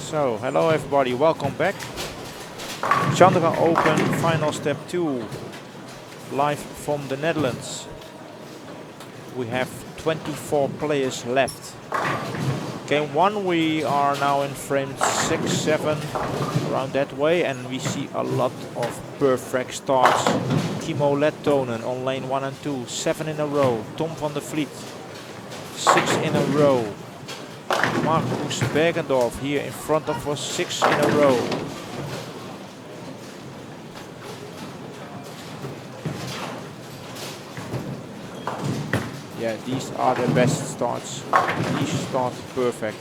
So, hello everybody, welcome back. Chandra Open, final step 2, live from the Netherlands. We have 24 players left. Game 1 we are now in frame 6, 7, around that way, and we see a lot of perfect starts. Timo Lettonen on lane 1 and 2, 7 in a row. Tom van der Vliet, 6 in a row. Marcus Bergendorf here in front of us, 6 in a row. Yeah, these are the best starts. These start perfect.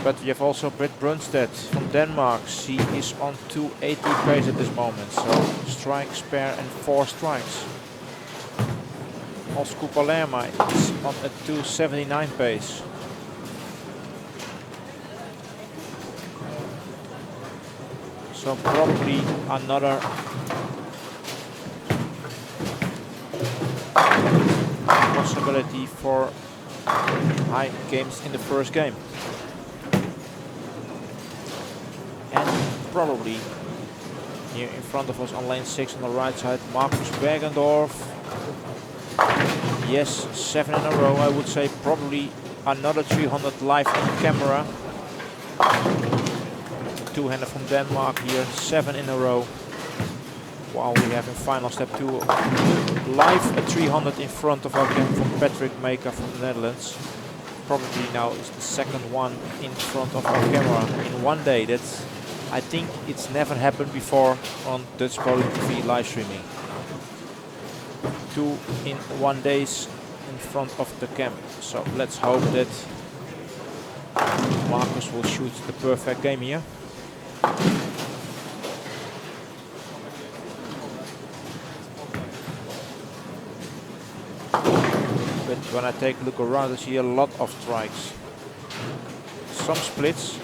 But we have also Britt Brunstedt from Denmark. She is on 280 pace at this moment. So strike, spare and 4 strikes. Oscar Palermo is on a 279 pace. So probably another possibility for high games in the first game. And probably here in front of us on lane 6 on the right side, Marcus Bergendorf. Yes, 7 in a row, I would say probably Another 300 live on camera. Two-hander from Denmark here, 7 in a row. While we have in final step 2 live a 300 in front of our game from Patrick Maker from the Netherlands. Probably now is the second one in front of our camera in one day. That's, I think it's never happened before on Dutch Bowling TV live streaming. 2 in 1 day in front of the cam. So let's hope that Marcus will shoot the perfect game here. But when I take a look around, I see a lot of strikes. Some splits,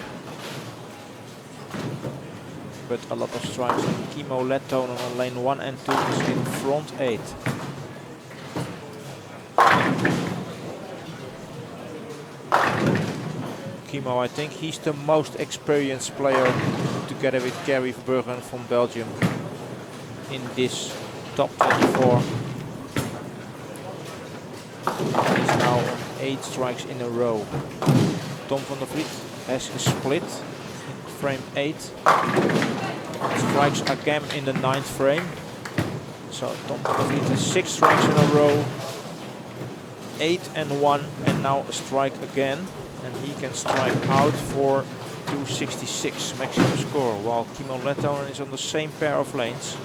but a lot of strikes. And Kimo Lettonen on lane 1 and 2 is in front 8. Kimo, I think he's the most experienced player together with Gary Verbruggen from Belgium in this top 24. He's now on 8 strikes in a row. Tom van der Vliet has a split in frame 8. Strikes again in the 9th frame. So Tom van der Vliet has 6 strikes in a row. 8 and 1 and now a strike again. And he can strike out for 266 maximum score, while Kimo Lettonen is on the same pair of lanes,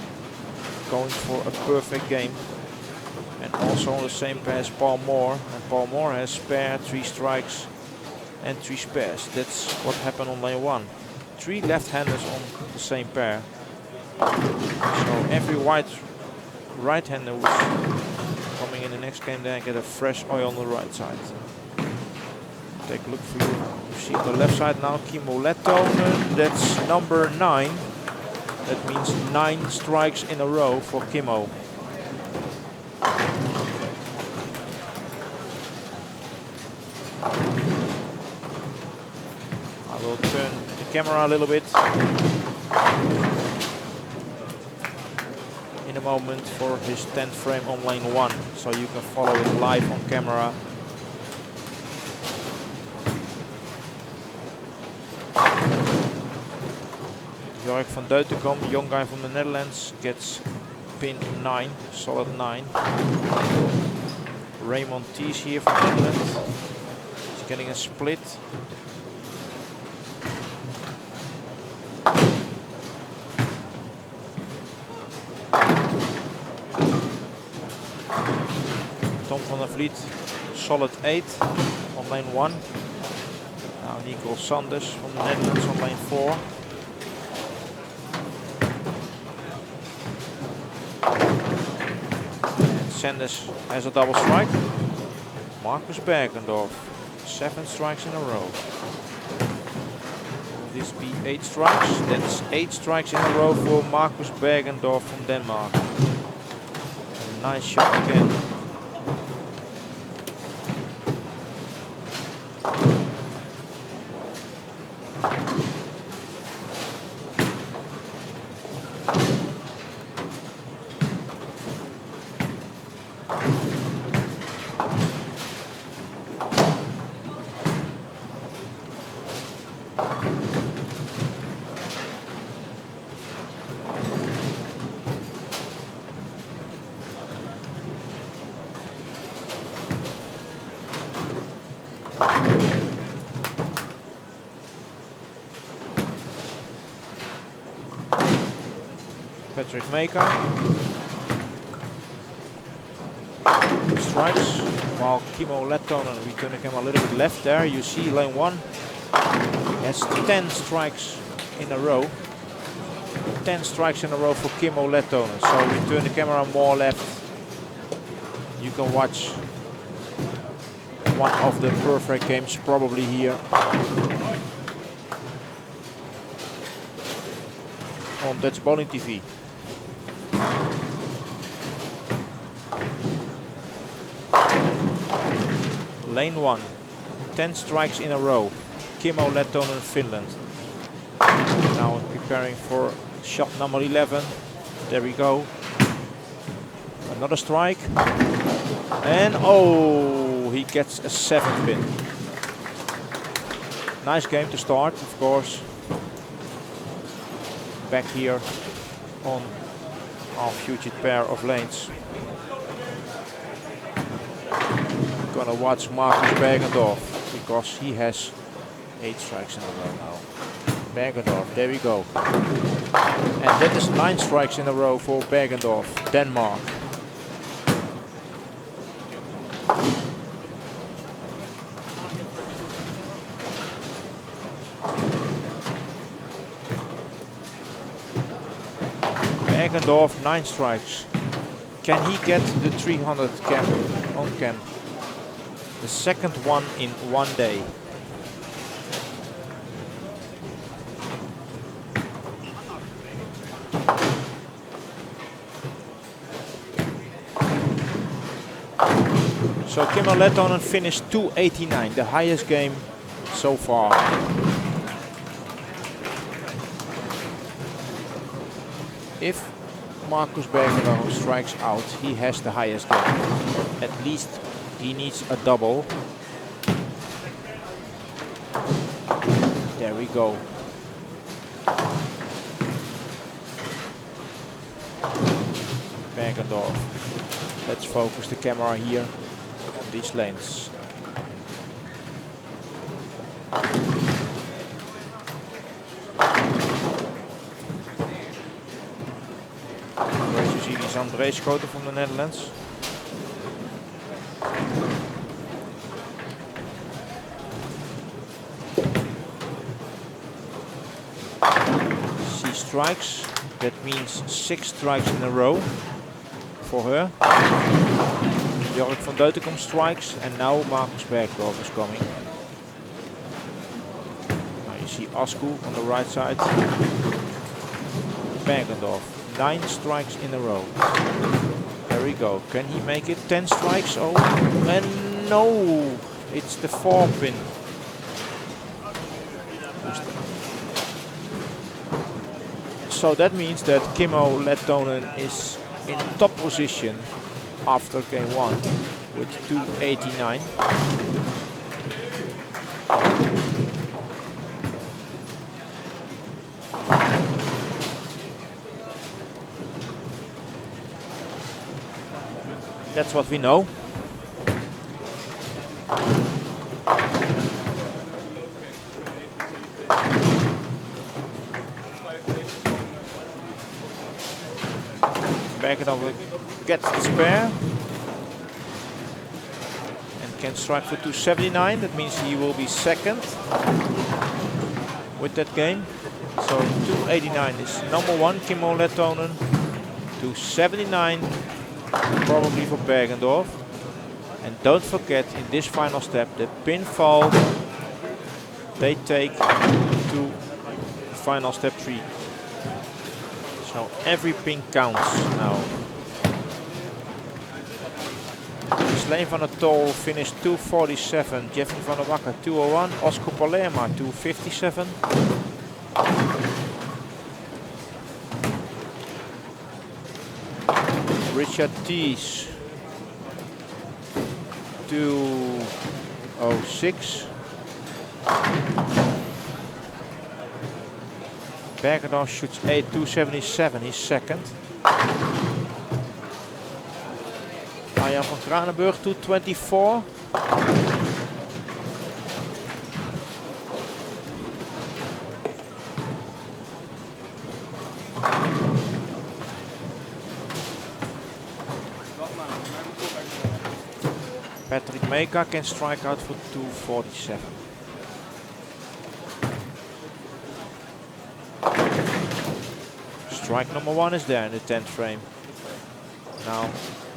going for a perfect game. And also on the same pair as Paul Moore, and Paul Moore has spare 3 strikes and 3 spares. That's what happened on lane 1. 3 left-handers on the same pair. So every right-hander who's coming in the next game there get a fresh oil on the right side. Take a look for you. You see on the left side now Kimo Lettonen. That's number 9. That means 9 strikes in a row for Kimo. I will turn the camera a little bit in a moment for his 10th frame on lane 1, so you can follow it live on camera. Jorg van Deutenkom, young guy from the Netherlands, gets pin 9, solid 9. Raymond Thies here from the Netherlands. He's getting a split. Tom van der Vliet, solid 8 on lane 1. Now Nico Sanders from the Netherlands on lane 4. Sanders has a double strike. Marcus Bergendorf, 7 strikes in a row. Will this be 8 strikes? That's 8 strikes in a row for Marcus Bergendorf from Denmark. A nice shot again. Patrick Maker strikes, while Kimo Lettonen returning him a little bit left there. You see lane 1 has 10 strikes in a row. 10 strikes in a row for Kimo Lettonen. So we turn the camera more left. You can watch one of the perfect games probably here on Dutch Bowling TV. Lane 1, 10 strikes in a row. Kimo Lettonen, Finland. Now preparing for shot number 11. There we go. Another strike. And oh, he gets a 7th pin. Nice game to start, of course. Back here on our future pair of lanes. Gonna watch Marcus Bergendorf because he has 8 strikes in a row now. Bergendorf, there we go. And that is 9 strikes in a row for Bergendorf, Denmark. Bergendorf, 9 strikes. Can he get the 300 cap on cam? The second one in one day. So Kimmo Letonen finished 289, the highest game so far. If Marcus Bergendorf strikes out, he has the highest game. At least he needs a double. There we go. Bergendorf. Let's focus the camera here on these lanes. Great to see Lisanne Breeschoten from the Netherlands. She strikes, that means 6 strikes in a row for her. Jorrit van Deutenkom strikes, and now Marcus Bergendorf is coming. Now you see Asku on the right side. Bergendorf, 9 strikes in a row. There we go. Can he make it? 10 strikes? Oh, and no! It's the 4-pin. So that means that Kimmo Letonen is in top position after game 1 with 289. That's what we know. Bergendorf gets the spare and can strike for 279. That means he will be second with that game. So 289 is number 1, Kimmo Letonen. 279 probably for Bergendorf. And don't forget, in this final step, the pinfall they take to final step 3. So every pin counts now. Sleen van der Tol finished 247, Jeffrey van der Wakker 201, Oscar Palermo 257. Richard Thies 206. Bergendorf shoots 277, he's second. Arjan van Kranenburg 224. Patrick Meka can strike out for 247. Strike number 1 is there in the 10th frame. Now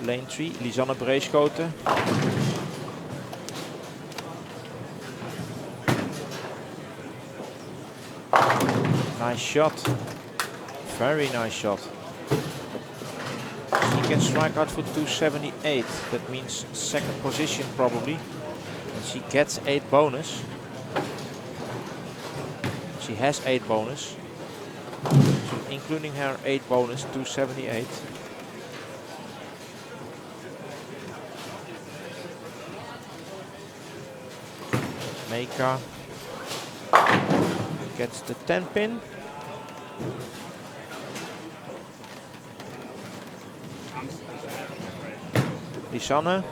lane 3, Lisanne Breeschoten. Nice shot. Very nice shot. She can strike out for 278. That means second position probably. And she gets 8 bonus. She has 8 bonus. So including her 8 bonus, 278. Meka. gets the 10 pin. Lisanne.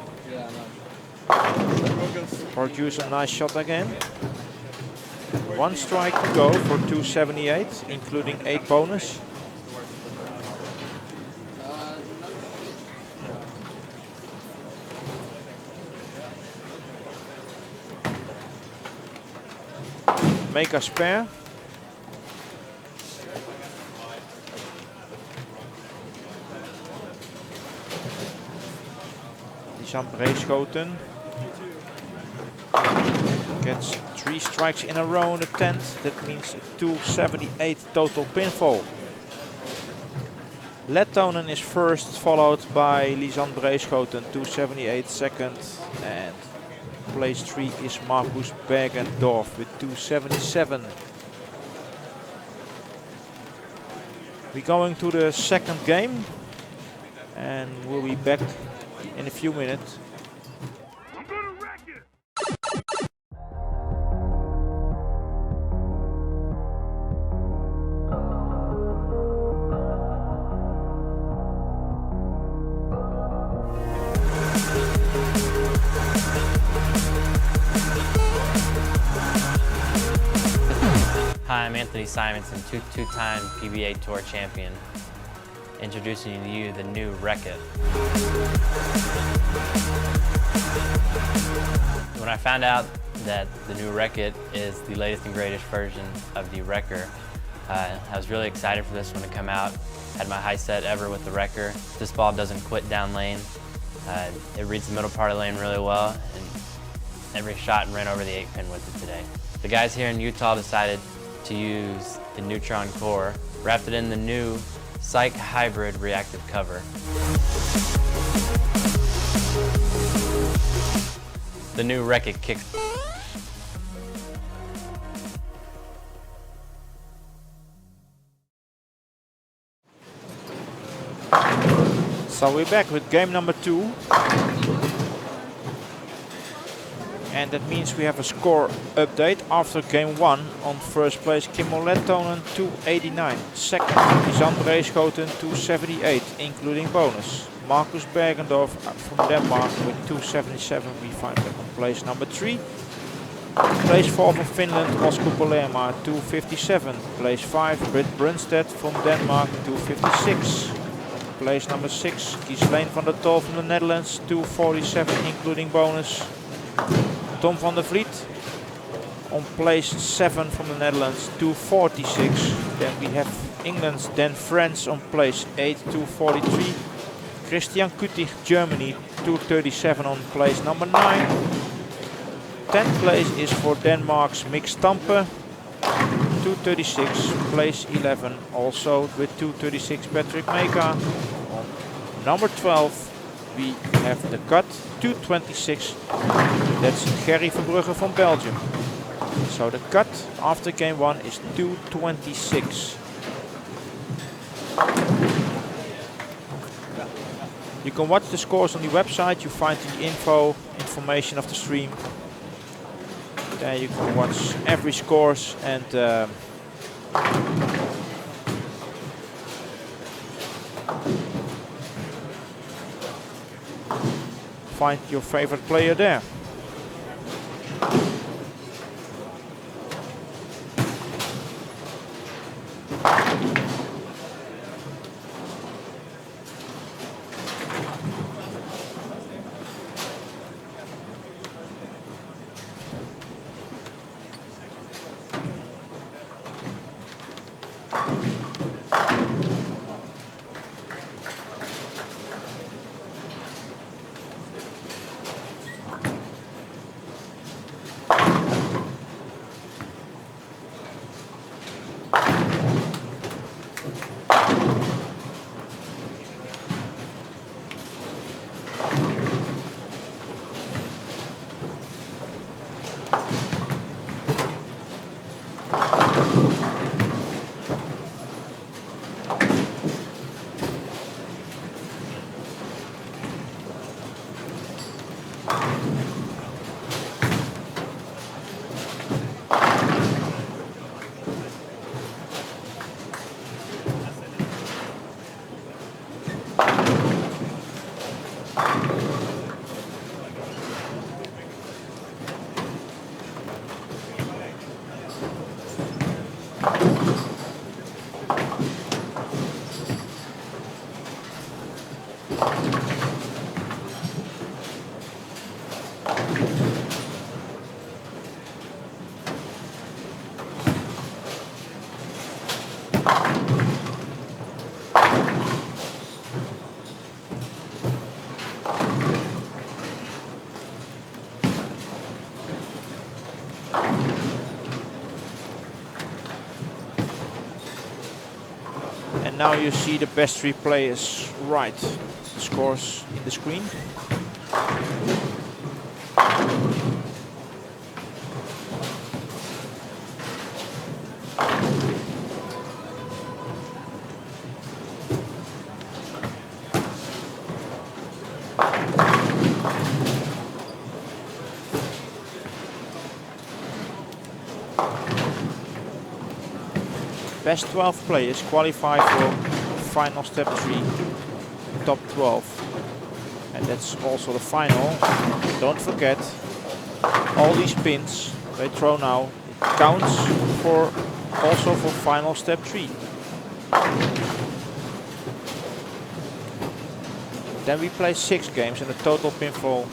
Produce a nice shot again. 1 strike to go for 278, including 8 bonus. Make a spare. Lisanne Breeschoten gets 3 strikes in a row on the 10th. That means a 278 total pinfall. Lettonen is first, followed by Lisanne Breeschoten, 278 second, and place 3 is Marcus Bergendorf with 277. We're going to the second game and we'll be back in a few minutes. Hi, I'm Anthony Simonson, two-time PBA Tour champion, introducing to you the new Wreck-It. When I found out that the new Wreck-It is the latest and greatest version of the Wrecker, I was really excited for this one to come out. Had my high set ever with the Wrecker. This ball doesn't quit down lane. It reads the middle part of the lane really well, and every shot ran over the 8-pin with it today. The guys here in Utah decided to use the Neutron core, wrapped it in the new Psych Hybrid reactive cover. The new Wreck-It kicks. So we're back with game number 2. And that means we have a score update after game 1. On first place, Kimmo Lettonen, 289. Second, Lisanne Breeschoten, 278, including bonus. Marcus Bergendorf from Denmark with 277. We find him on place number 3. Place 4 from Finland, Oscar Polerma, 257. Place 5, Britt Brunstedt from Denmark, 256. Place number 6, Ghislaine van der Tol from the Netherlands, 247, including bonus. Tom van der Vliet on place 7 from the Netherlands, 246. Then we have England, then France on place 8, 243. Christian Kutig, Germany, 237 on place number 9. 10th place is for Denmark's Mick Stampe, 236. Place 11 also with 236 Patrick Meka. On number 12 we have the cut, 226. That's Gerry Verbrugge from Belgium. So the cut after game 1 is 226. You can watch the scores on the website. You find the information of the stream. There you can watch every scores and find your favorite player there. now you see the best 3 players right. The scores in the screen. Best 12 players qualify for final step 3, top 12. And that's also the final. Don't forget, all these pins they throw now, it counts for also for final step 3. Then we play 6 games and the total pinfall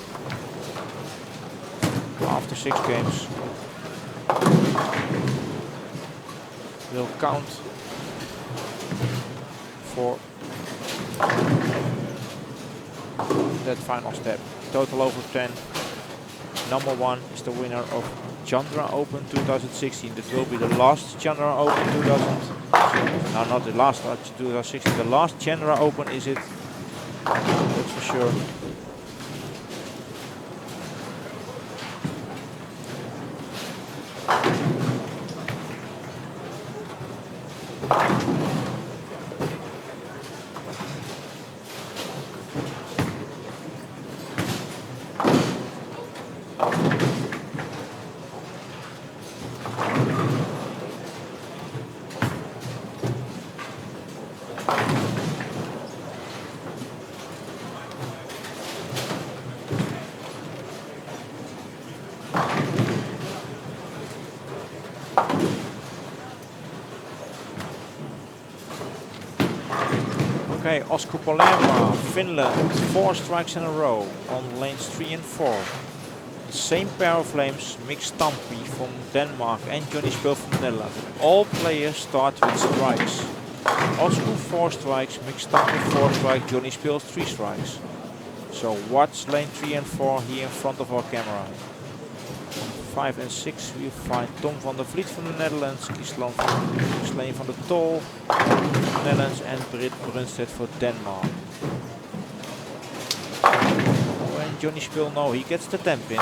after 6 games will count for that final step. Total over 10. Number 1 is the winner of Chandra Open 2016. That will be the last Chandra Open 2000. No, not the last 2016. The last Chandra Open is it? That's for sure. Okay, Oscar Palermo, Finland, 4 strikes in a row on lanes 3 and 4. The same pair of flames, Mick Stampy from Denmark and Johnny Spil from the Netherlands. All players start with strikes. Oscar 4 strikes, Mick Stampy 4 strikes, Johnny Spil 3 strikes. So watch lane 3 and 4 here in front of our camera. 5 and 6 we find Tom van der Vliet from the Netherlands, Gislaan van der Tol from the Netherlands and Britt Brunstedt for Denmark. When Johnny Spil, no, he gets the 10 pin.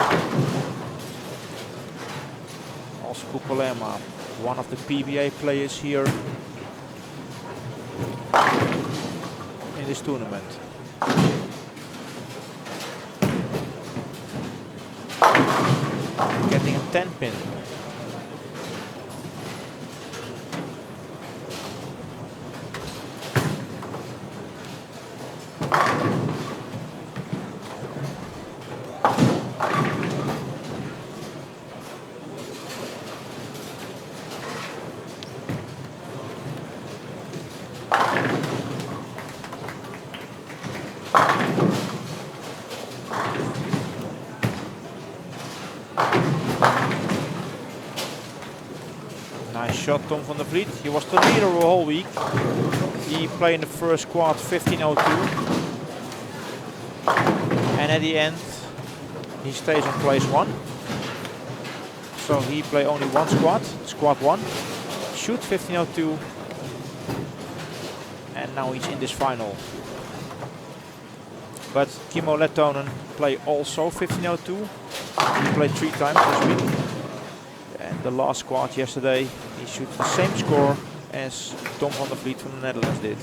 Also Palermo, one of the PBA players here in this tournament. Getting a 10 pin. Nice shot, Tom van der Vliet. He was the leader the whole week. He played in the first quad 15:02. And at the end, he stays on place 1. So he played only one squad, squad 1. Shoot 15:02. And now he's in this final. But Kimmo Lettonen played also 15:02. He played 3 times this week. And the last squad yesterday, he shot the same score as Tom van der Vliet from the Netherlands did.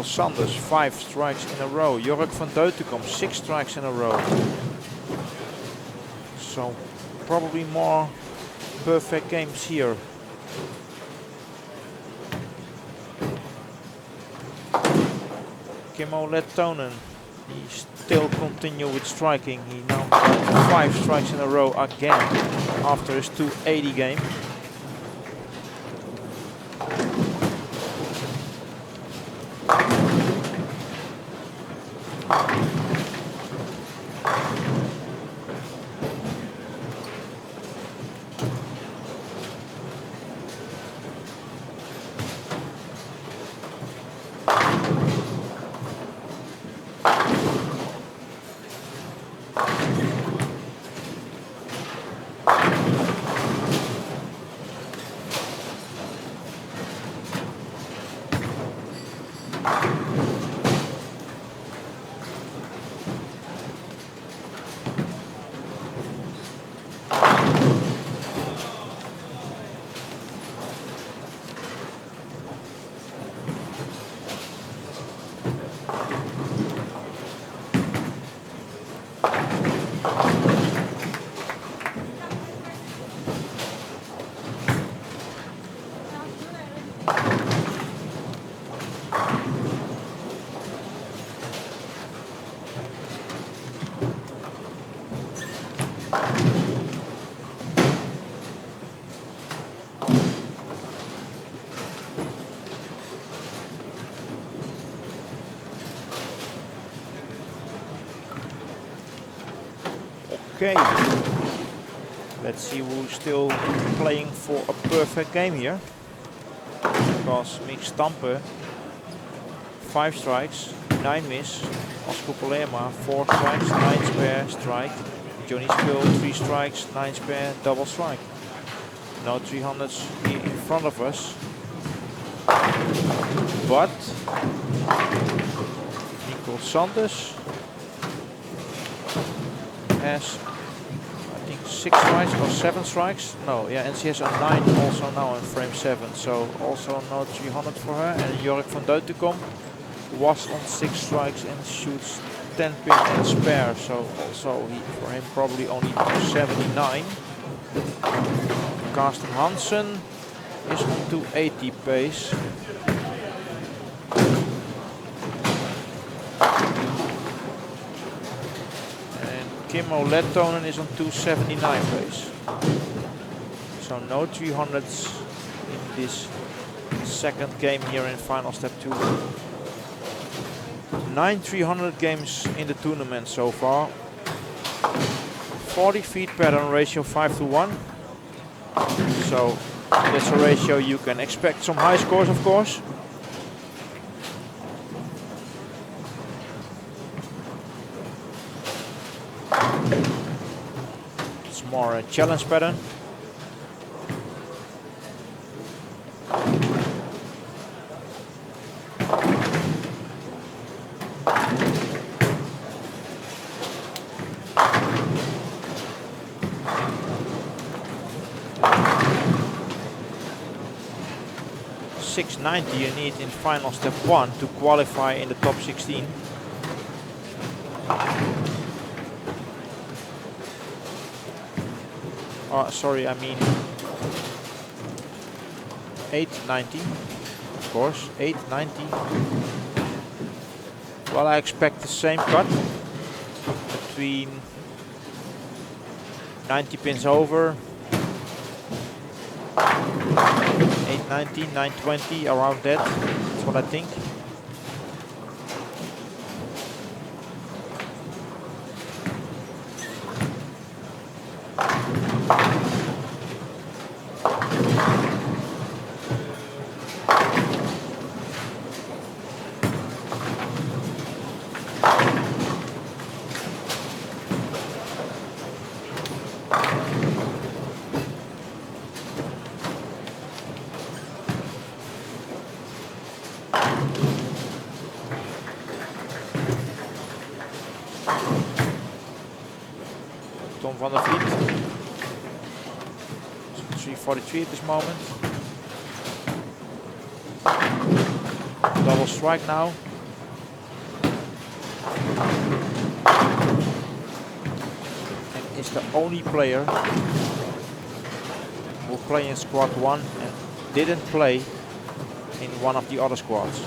Sanders 5 strikes in a row. Jork van Deutenkom 6 strikes in a row. So probably more perfect games here. Kimmo Lettonen, he still continue with striking. He now got 5 strikes in a row again after his 280 game. Okay, let's see who's still playing for a perfect game here. Because Mick Stampe, 5 strikes, 9 miss. Oscar Palermo, 4 strikes, 9 spare, strike. Johnny Spill, 3 strikes, 9 spare, double strike. No 300s here in front of us. But Nico Santos has, I think, 6 strikes or 7 strikes. No, yeah, and she has a 9 also now in frame 7. So also no 300 for her. And Jorik van Deutenkom was on 6 strikes and shoots 10 pin and spare. So also for him probably only 279. Carsten Hansen is on 280 pace. Kimmo Lettonen is on 279 pace. So no 300s in this second game here in final step 2. 9 300 games in the tournament so far. 40 feet pattern ratio 5-1. So that's a ratio you can expect some high scores, of course. It's more a challenge pattern. .690 you need in final step 1 to qualify in the top 16. Oh, sorry, I mean 890, of course, 890. Well, I expect the same cut between 90 pins over, 890, 920, around that. That's what I think. Van der Vliet. 343 at this moment. Double strike now. And is the only player who play in squad 1 and didn't play in one of the other squads.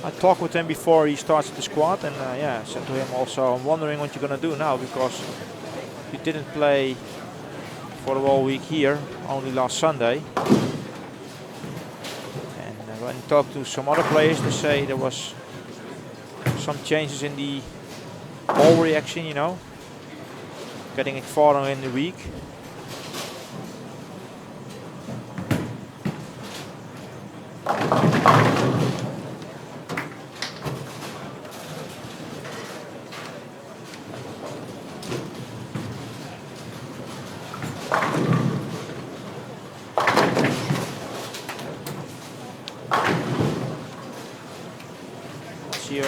I talked with him before he starts the squad, and yeah, I said to him also, I'm wondering what you're going to do now, because you didn't play for the whole week here, only last Sunday. And when I talked to some other players, they say there was some changes in the ball reaction, you know, getting it farther in the week.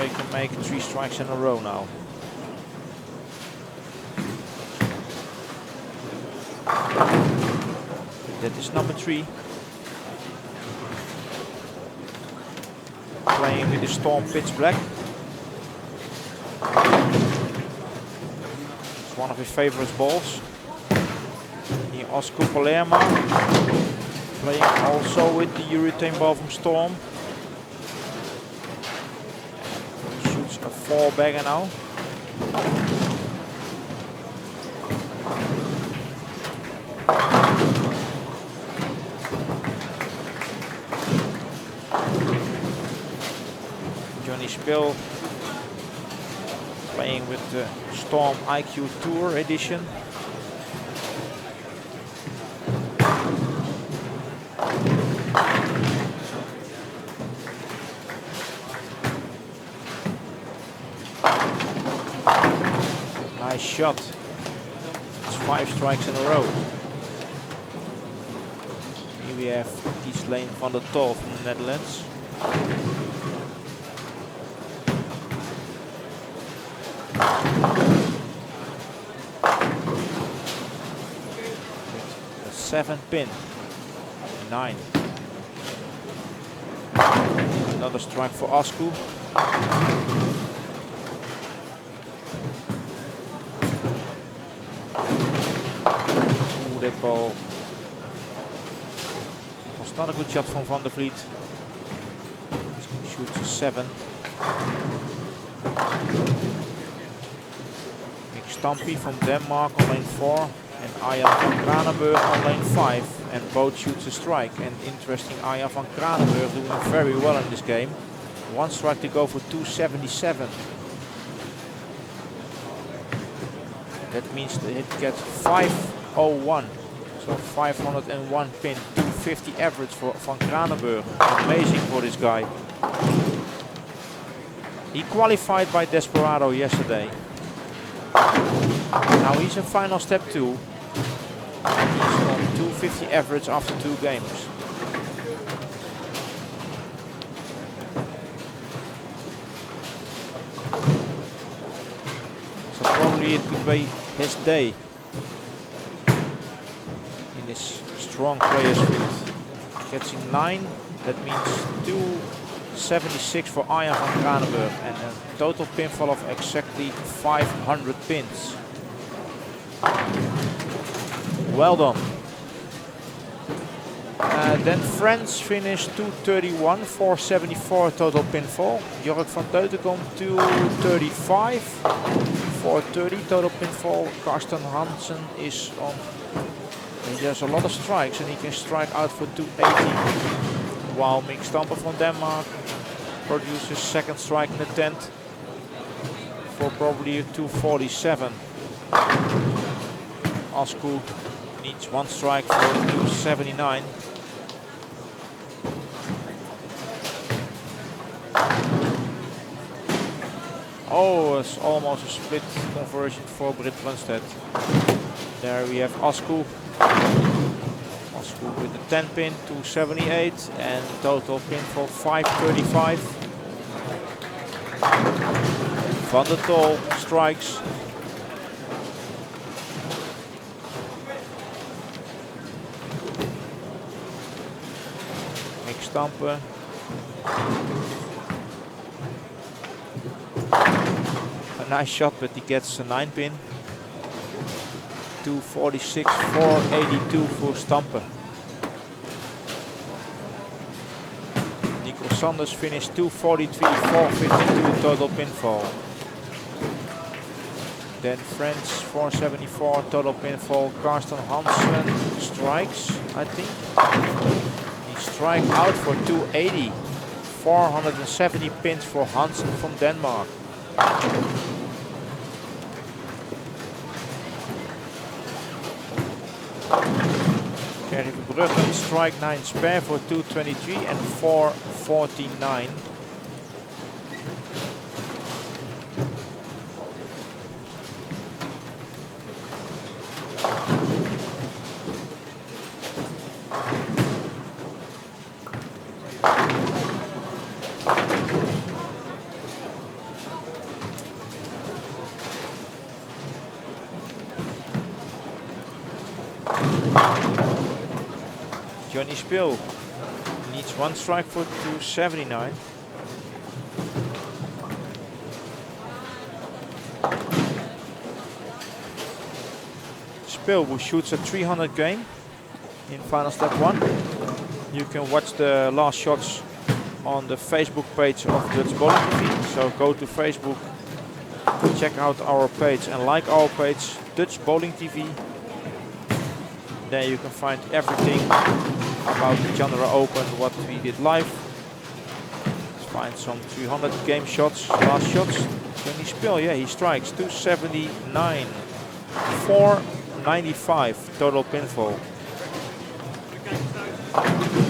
they can make 3 strikes in a row now. That is number 3. Playing with the Storm Pitch Black. It's one of his favorite balls. Here Oscar Palermo playing also with the urethane ball from Storm. Shoots a 4-bagger now. Spill playing with the Storm IQ Tour edition. Nice shot. It's 5 strikes in a row. Here we have B.T.12 from the Netherlands. A 7-pin, 9. Another strike for Asku. Ooh, that ball was not a good shot from Van der Vliet. Shoots a 7. Stampy from Denmark on lane 4 and Aya van Kranenburg on lane 5, and both shoots a strike. And interesting, Aya van Kranenburg doing very well in this game. 1 strike to go for 277. That means the hit gets 501, so 501 pin, 250 average for van Kranenburg. Amazing for this guy. He qualified by Desperado yesterday. Now he's in final step 2, and he's on 250 average after 2 games. So probably it could be his day in this strong players field. Catching 9, that means 276 for Aya van Kranenburg and a total pinfall of exactly 500 pins. Well done. Then France finished 231, 474 total pinfall. Jork van Teutenkom 235, 430 total pinfall. Karsten Hansen is on. He has a lot of strikes and he can strike out for 280. While Mick Stamper from Denmark produces 2nd strike in the 10th for probably a 247. Asku needs 1 strike for 279. Oh, it's almost a split conversion for Britt Brunstedt. There we have Asku. Asku with the 10 pin, 278, and total pin for 535. Van der Tol strikes. Mick Stamper. A nice shot, but he gets a 9 pin. 246, 482 for Stamper. Nico Sanders finished 243, 452 total pinfall. Then France 474 total pinfall. Karsten Hansen strikes, I think. He strike out for 280. 470 pins for Hansen from Denmark. Kerry Verbruggen strike 9 spare for 223 and 449. Johnny Spill needs 1 strike for 279. Spill, who shoots a 300 game in final step 1. You can watch the last shots on the Facebook page of Dutch Bowling TV. So go to Facebook, check out our page and like our page, Dutch Bowling TV. There you can find everything about the Chandra Open, what we did live. Let's find some 300 game shots, last shots. Johnny Spill, yeah, he strikes 279, 495 total pinfall.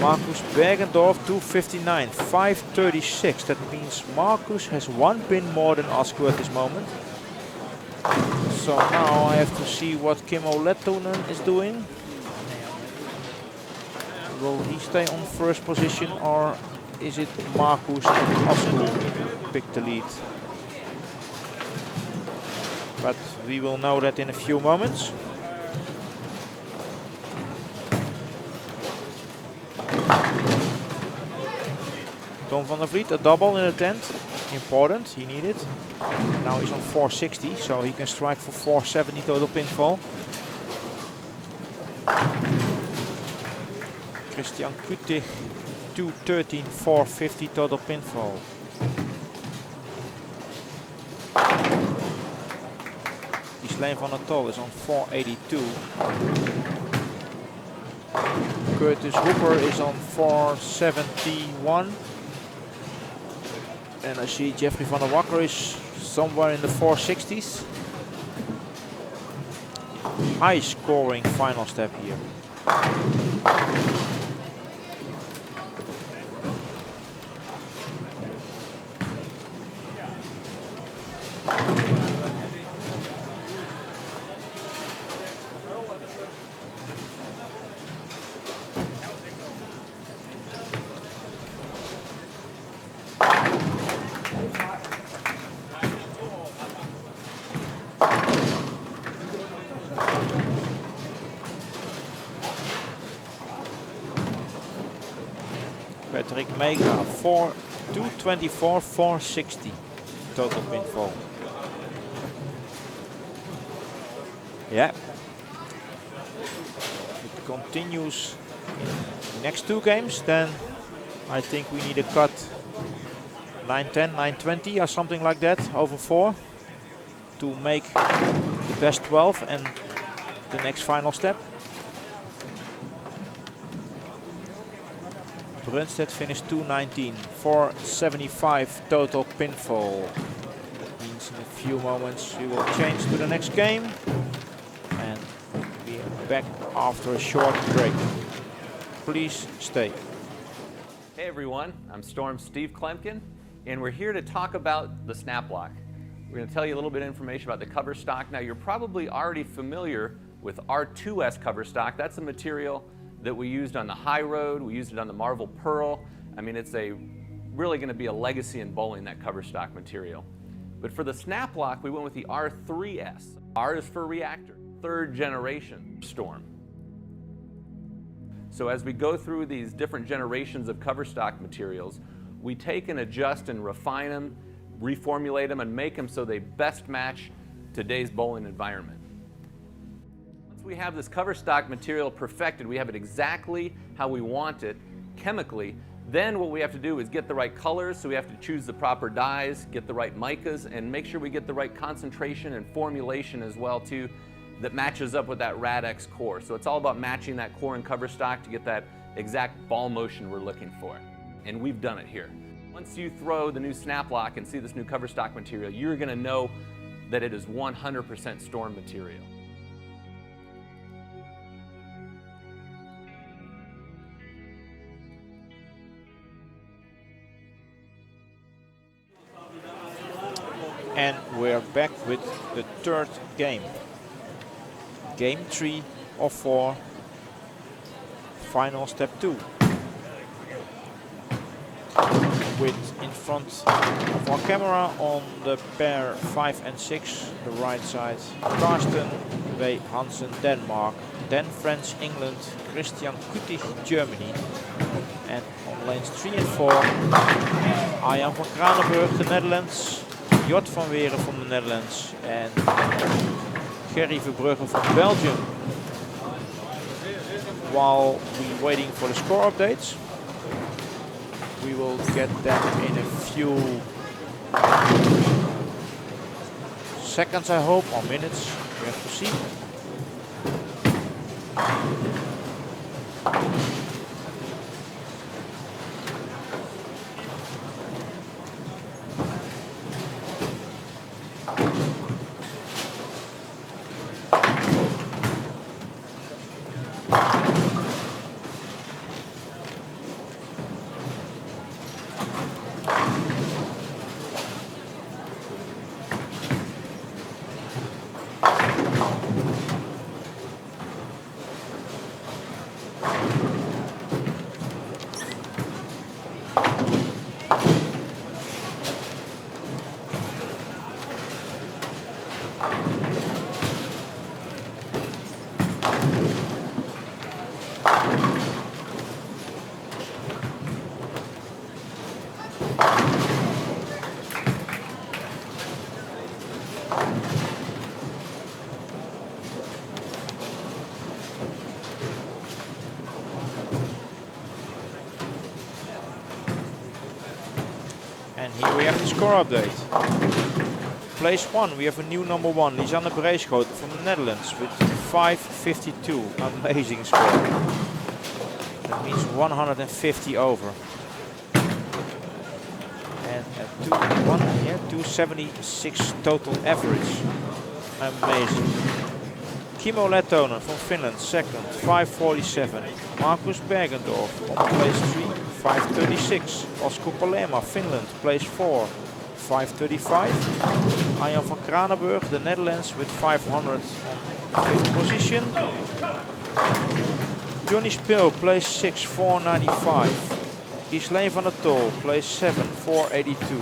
Marcus Bergendorf 259, 536. That means Marcus has 1 pin more than Asko at this moment. So now I have to see what Kimmo Lettonen is doing. Will he stay on first position, or is it Marcus and Asko pick the lead? But we will know that in a few moments. Tom van der Vliet, a double in the 10th. Important, he needed. Now he's on 460, so he can strike for 470 total pinfall. Christian Kutig, 213, 450 total pinfall. Isleen van der Tol is on 482. Curtis Hooper is on 471. And I see Jeffrey van der Wakker is somewhere in the 460s. High scoring final step here. Patrick Mega, 224, 460 total pinfall. Yeah. If it continues in the next 2 games, then I think we need a cut 910, 920 or something like that over 4 to make the best 12 and the next final step. Brunstedt finished 219, 475 total pinfall. Means in a few moments we will change to the next game and be back after a short break. Please stay. Hey everyone, I'm Storm Steve Klemkin, and we're here to talk about the snap lock. We're going to tell you a little bit of information about the cover stock. Now you're probably already familiar with R2S cover stock. That's a material that we used on the High Road, we used it on the Marvel Pearl. I mean, it's really going to be a legacy in bowling, that cover stock material. But for the snap lock, we went with the R3S. R is for reactor, 3rd generation Storm. So as we go through these different generations of cover stock materials, we take and adjust and refine them, reformulate them, and make them so they best match today's bowling environment. We have this cover stock material perfected, we have it exactly how we want it chemically. Then what we have to do is get the right colors, so we have to choose the proper dyes, get the right micas, and make sure we get the right concentration and formulation as well too that matches up with that Rad-X core. So it's all about matching that core and cover stock to get that exact ball motion we're looking for. And we've done it here. Once you throw the new snap lock and see this new cover stock material, you're going to know that it is 100% Storm material. And we're back with the 3rd game. Game 3 of 4, final step 2. With in front of our camera on the pair 5 and 6, the right side, Karsten W. Hansen, Denmark. then France, England, Christian Kutig, Germany. And on lanes 3 and 4, Arjan van Kranenburg, the Netherlands, Jort van Weren from the Netherlands, and Gerry Verbrugge from Belgium. While we're waiting for the score updates, we will get them in a few seconds, I hope, or minutes. We have to see. And here we have the score update. Place 1, we have a new number 1, Lisanne Breeschoten from the Netherlands with 5.52. Amazing score. That means 150 over. And a 276 total average. Amazing. Kimmo Lehtonen from Finland, second, 5.47. Marcus Bergendorf on place 3, 5.36. Oscar Palema, Finland, place 4, 5.35. Arjan van Kranenburg, the Netherlands, with 500 on 5th position. Johnny Spil, place 6, 4.95. Ghislain van der Tol, place 7, 4.82.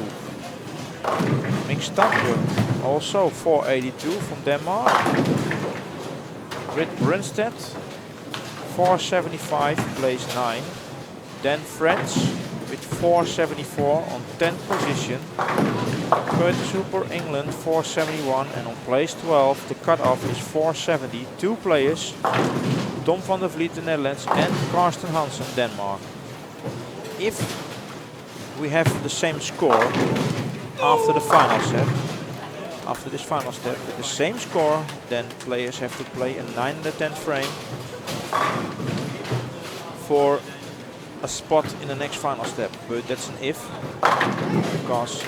Mick Stamper, also 4.82 from Denmark. Britt Brunstedt, 4.75, place 9. Then France with 4.74 on 10th position. Curtis Hooper, England, 4.71, and on place 12 the cutoff is 4.70. Two players, Tom van der Vliet, the Netherlands, and Karsten Hansen, Denmark. If we have the same score after the final set, after this final step with the same score, then players have to play a 9 and a 10 frame for a spot in the next final step. But that's an if, because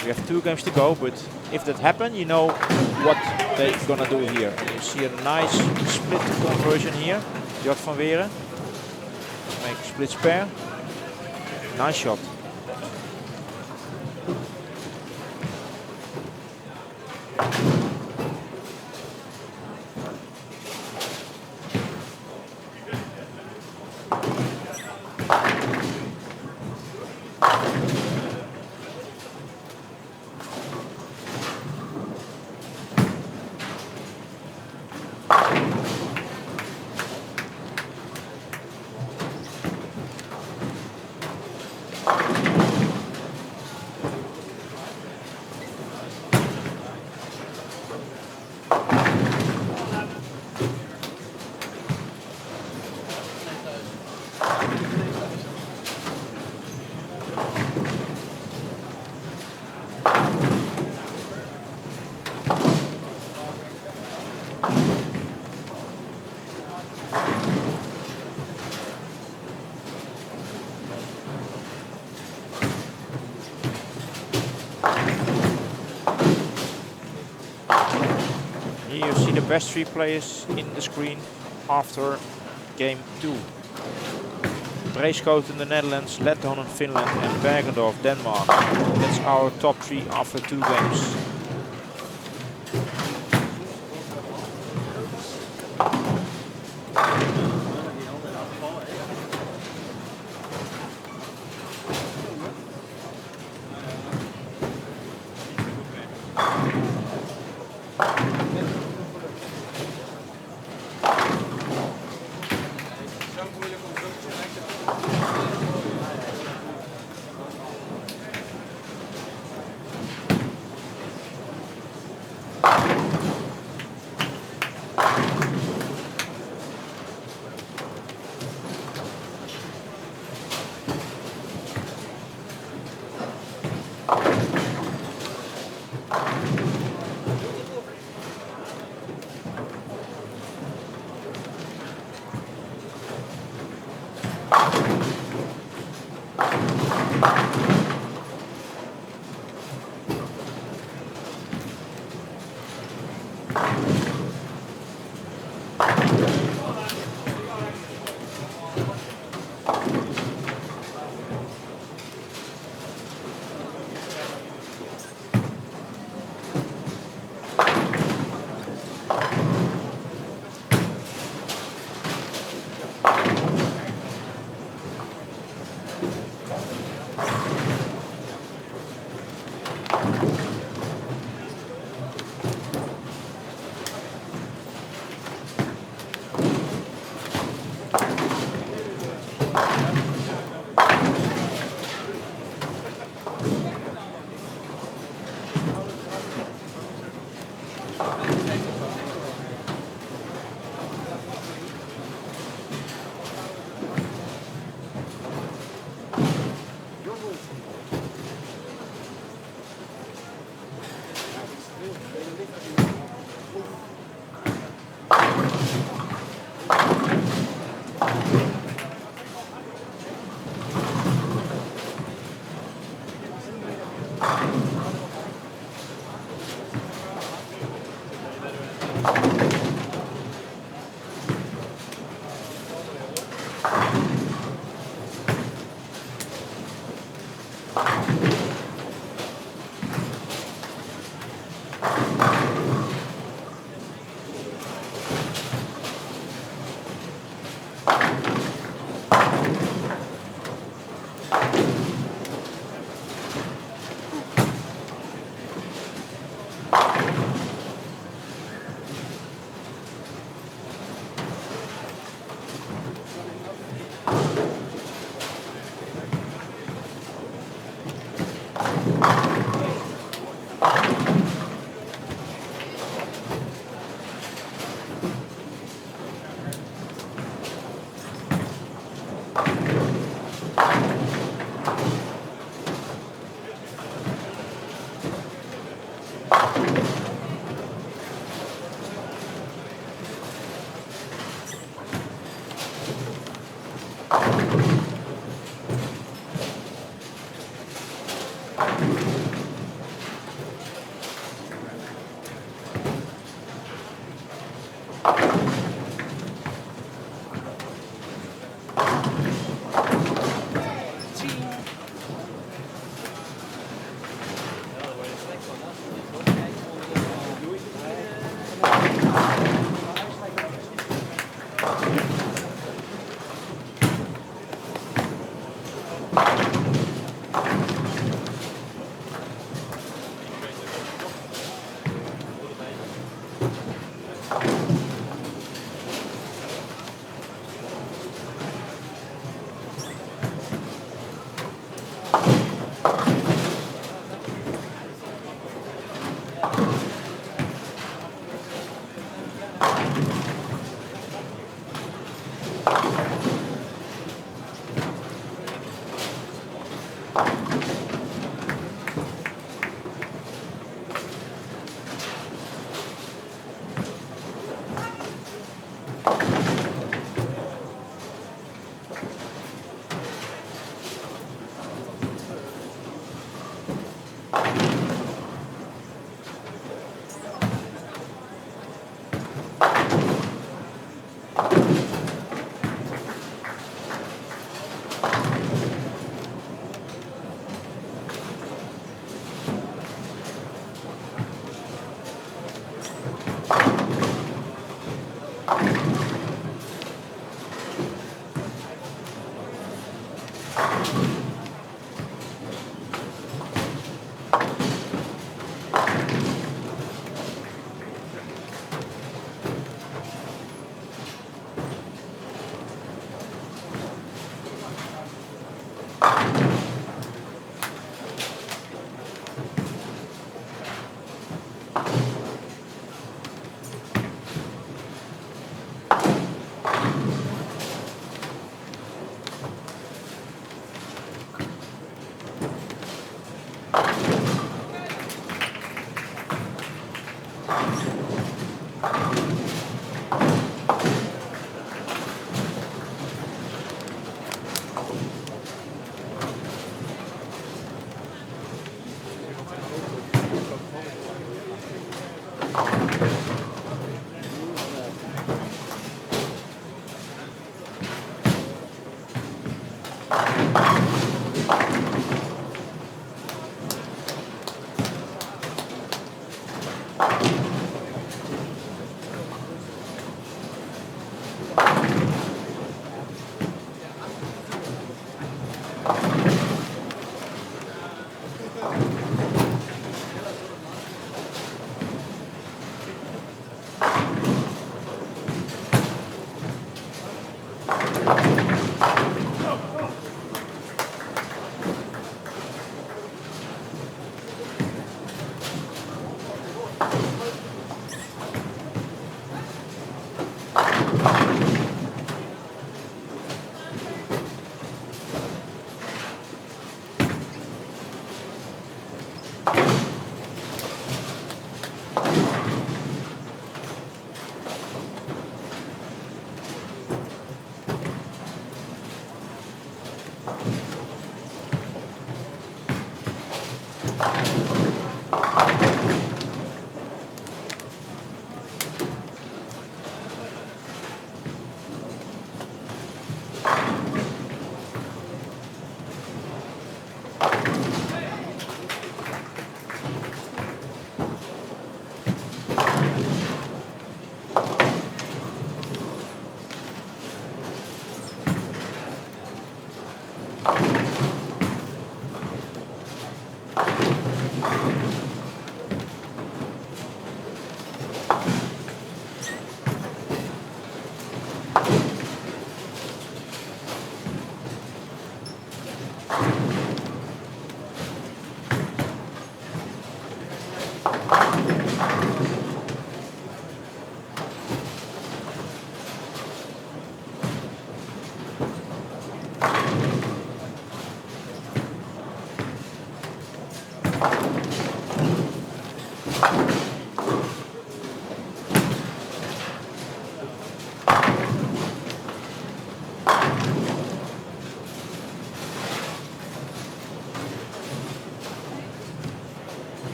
we have 2 games to go. But if that happens, you know what they're gonna do here. You see a nice split conversion here. Jort van Weren make a split spare. Nice shot. Here you see the best 3 players in the screen after game 2. Breeschoten, the Netherlands, Lehtonen, Finland, and Bergendorf, Denmark. That's our top 3 after 2 games.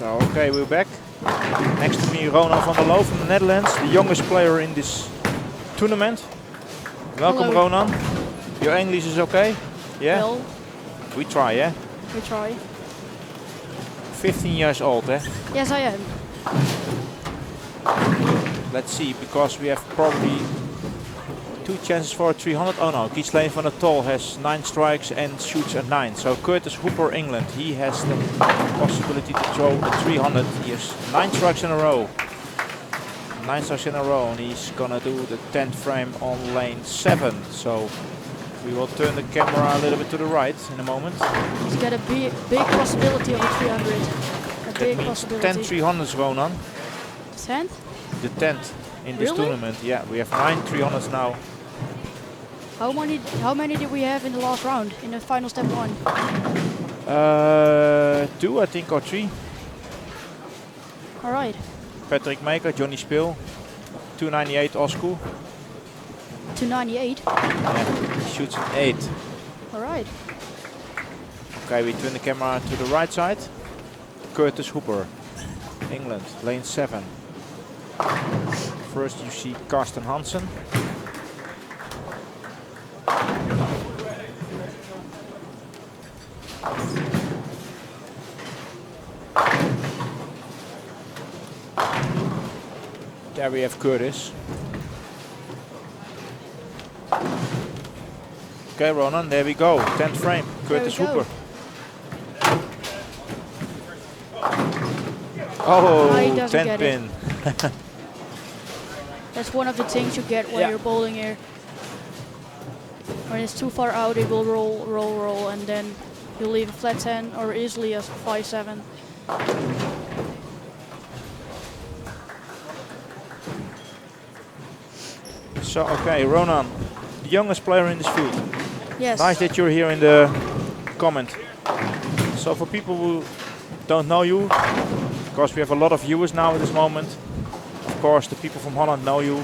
So, okay, we're back. Next to me, Ronan van der Loo from the Netherlands, the youngest player in this tournament. Welcome, Hello. Ronan. Your English is okay? Yeah? Well, We try, yeah? we try. 15 years old, eh? Yes, I am. Let's see, because we have probably 2 chances for a 300. Oh no, Ghislaine van der Tol has 9 strikes and shoots at 9. So Curtis Hooper, England, he has the possibility to throw a 300. He has 9 strikes in a row. 9 strikes in a row, and he's gonna do the 10th frame on lane 7. So we will turn the camera a little bit to the right in a moment. He's got a big possibility of a 300. A That big means possibility. 10 300s, Ronan. 10th? The 10th in this Really? tournament. Yeah, we have 9 300s now. How many did we have in the last round? In the final step 1? 2, I think, or 3. All right. Patrick Maker, Johnny Spil, 298 Osku. 298. Yeah, he shoots an 8. All right. Okay, we turn the camera to the right side. Curtis Hooper, England, lane 7. First you see Karsten Hansen. There we have Curtis. Okay, Ronan, there we go. 10th frame, Curtis we go. Hooper. Oh, he doesn't 10 get pin. That's one of the things you get when Yeah. you're bowling here. When it's too far out, it will roll, and then you leave a flat 10 or easily a 5-7. So, okay, Ronan, the youngest player in this field. Yes. Nice that you're here in the comment. So for people who don't know you, because we have a lot of viewers now at this moment, of course the people from Holland know you,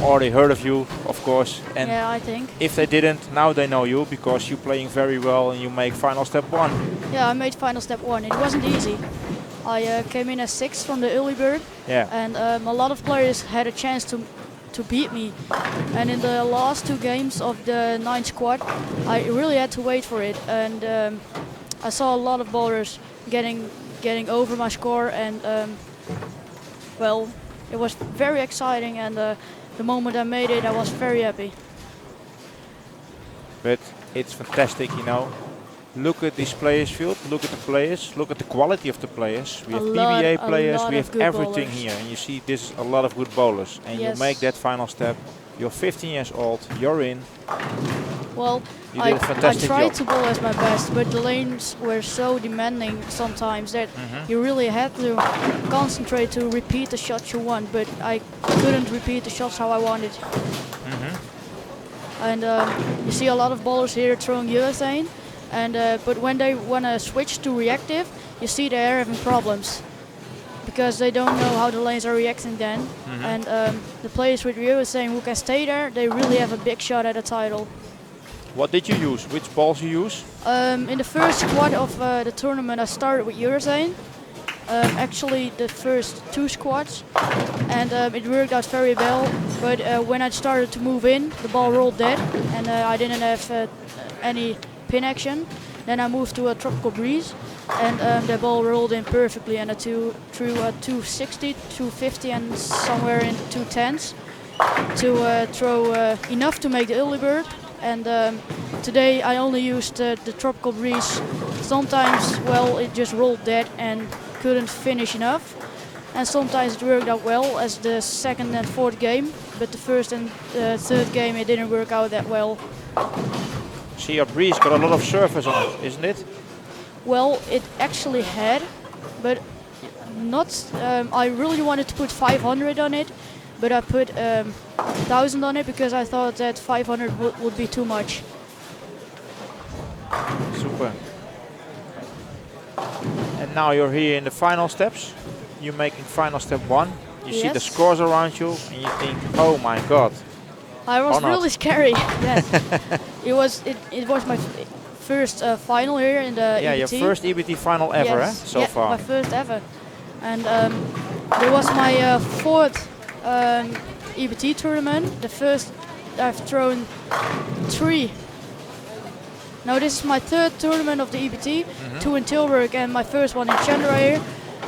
or they heard of you, of course. And Yeah, I think. if they didn't, now they know you, because you're playing very well and you make final step 1. Yeah, I made final step 1. It wasn't easy. I came in as 6th from the early bird, Yeah. and a lot of players had a chance to beat me. And in the last 2 games of the 9 squad, I really had to wait for it. And I saw a lot of bowlers getting over my score, and well, it was very exciting. And the moment I made it, I was very happy. But it's fantastic, you know. Look at this players field, look at the players, look at the quality of the players. We have PBA players, we have good everything bowlers. here. And you see this is a lot of good bowlers. And you Yes. make that final step. You're 15 years old, you're in. Well, You I did a fantastic tried job. to bowl as my best, but the lanes were so demanding sometimes that you really had to concentrate to repeat the shots you want, but I couldn't repeat the shots how I wanted. And you see a lot of bowlers here throwing urethane, and but when they want to switch to reactive, you see they're having problems because they don't know how the lanes are reacting then. And the players with urethane who can stay there, they really have a big shot at a title. What did you use? Which balls you use? In the first squad of the tournament, I started with urethane. Actually, the first 2 squads, and it worked out very well. But when I started to move in, the ball rolled dead, and I didn't have any pin action. Then I moved to a tropical breeze, and the ball rolled in perfectly, and I threw a 260, 250, and somewhere in 210s to throw enough to make the early bird. And today I only used the tropical breeze. Sometimes, well, it just rolled dead and couldn't finish enough. And sometimes it worked out well as the 2nd and 4th game, but the 1st and 3rd game it didn't work out that well. See, your breeze got a lot of surface on it, isn't it? Well, it actually had, but not. I really wanted to put 500 on it, but I put 1,000 on it because I thought that 500 would be too much. Super. And now you're here in the final steps. You're making final step 1. You see the Yes. scores around you and you think, oh my god. I was Or not. really scary. Yes. It was my first final here in the Yeah, EBT. your first EBT final ever, Yes. so yeah, far. my first ever. And It was my fourth EBT tournament. The first I've thrown 3. Now this is my third tournament of the EBT, 2 in Tilburg and my first one in Chandra here.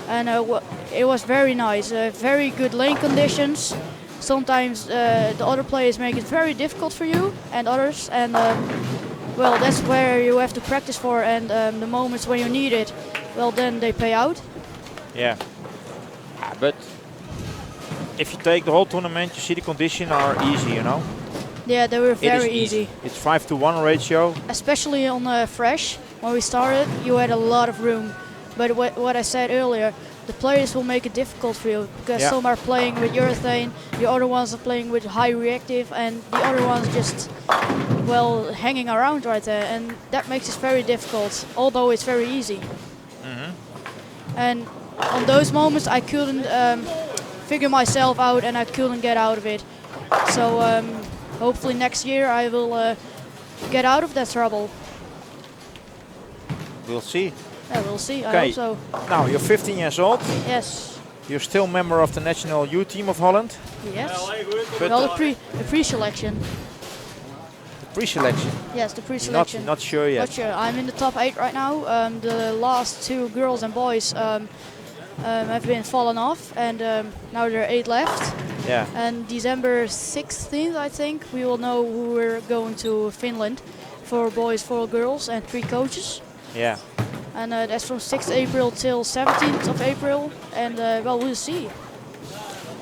And it was very nice, very good lane conditions. Sometimes the other players make it very difficult for you and others, and well, that's where you have to practice for, and the moments when you need it, well, then they pay out. Yeah. But if you take the whole tournament, you see the conditions are easy, you know? Yeah, they were It very is easy. It's 5-to-1 ratio. Especially on fresh, when we started, you had a lot of room. But what I said earlier, the players will make it difficult for you, because some are playing with urethane, the other ones are playing with high reactive, and the other ones just, well, hanging around right there, and that makes it very difficult, although it's very easy. And on those moments I couldn't figure myself out, and I couldn't get out of it. So hopefully next year I will get out of that trouble. We'll see. Yeah, we'll see. Okay. I hope so. Now you're 15 years old. Yes. You're still member of the national U team of Holland. Yes. But Well, the pre-selection. the pre-selection. Yes, the pre-selection. Not sure yet. Not sure. I'm in the top 8 right now. The last 2 girls and boys have been fallen off, and now there are 8 left. Yeah. And December 16th, I think, we will know who we're going to Finland, 4 boys, 4 girls, and 3 coaches. Yeah. And that's from 6th April till 17th of April, and well, we'll see.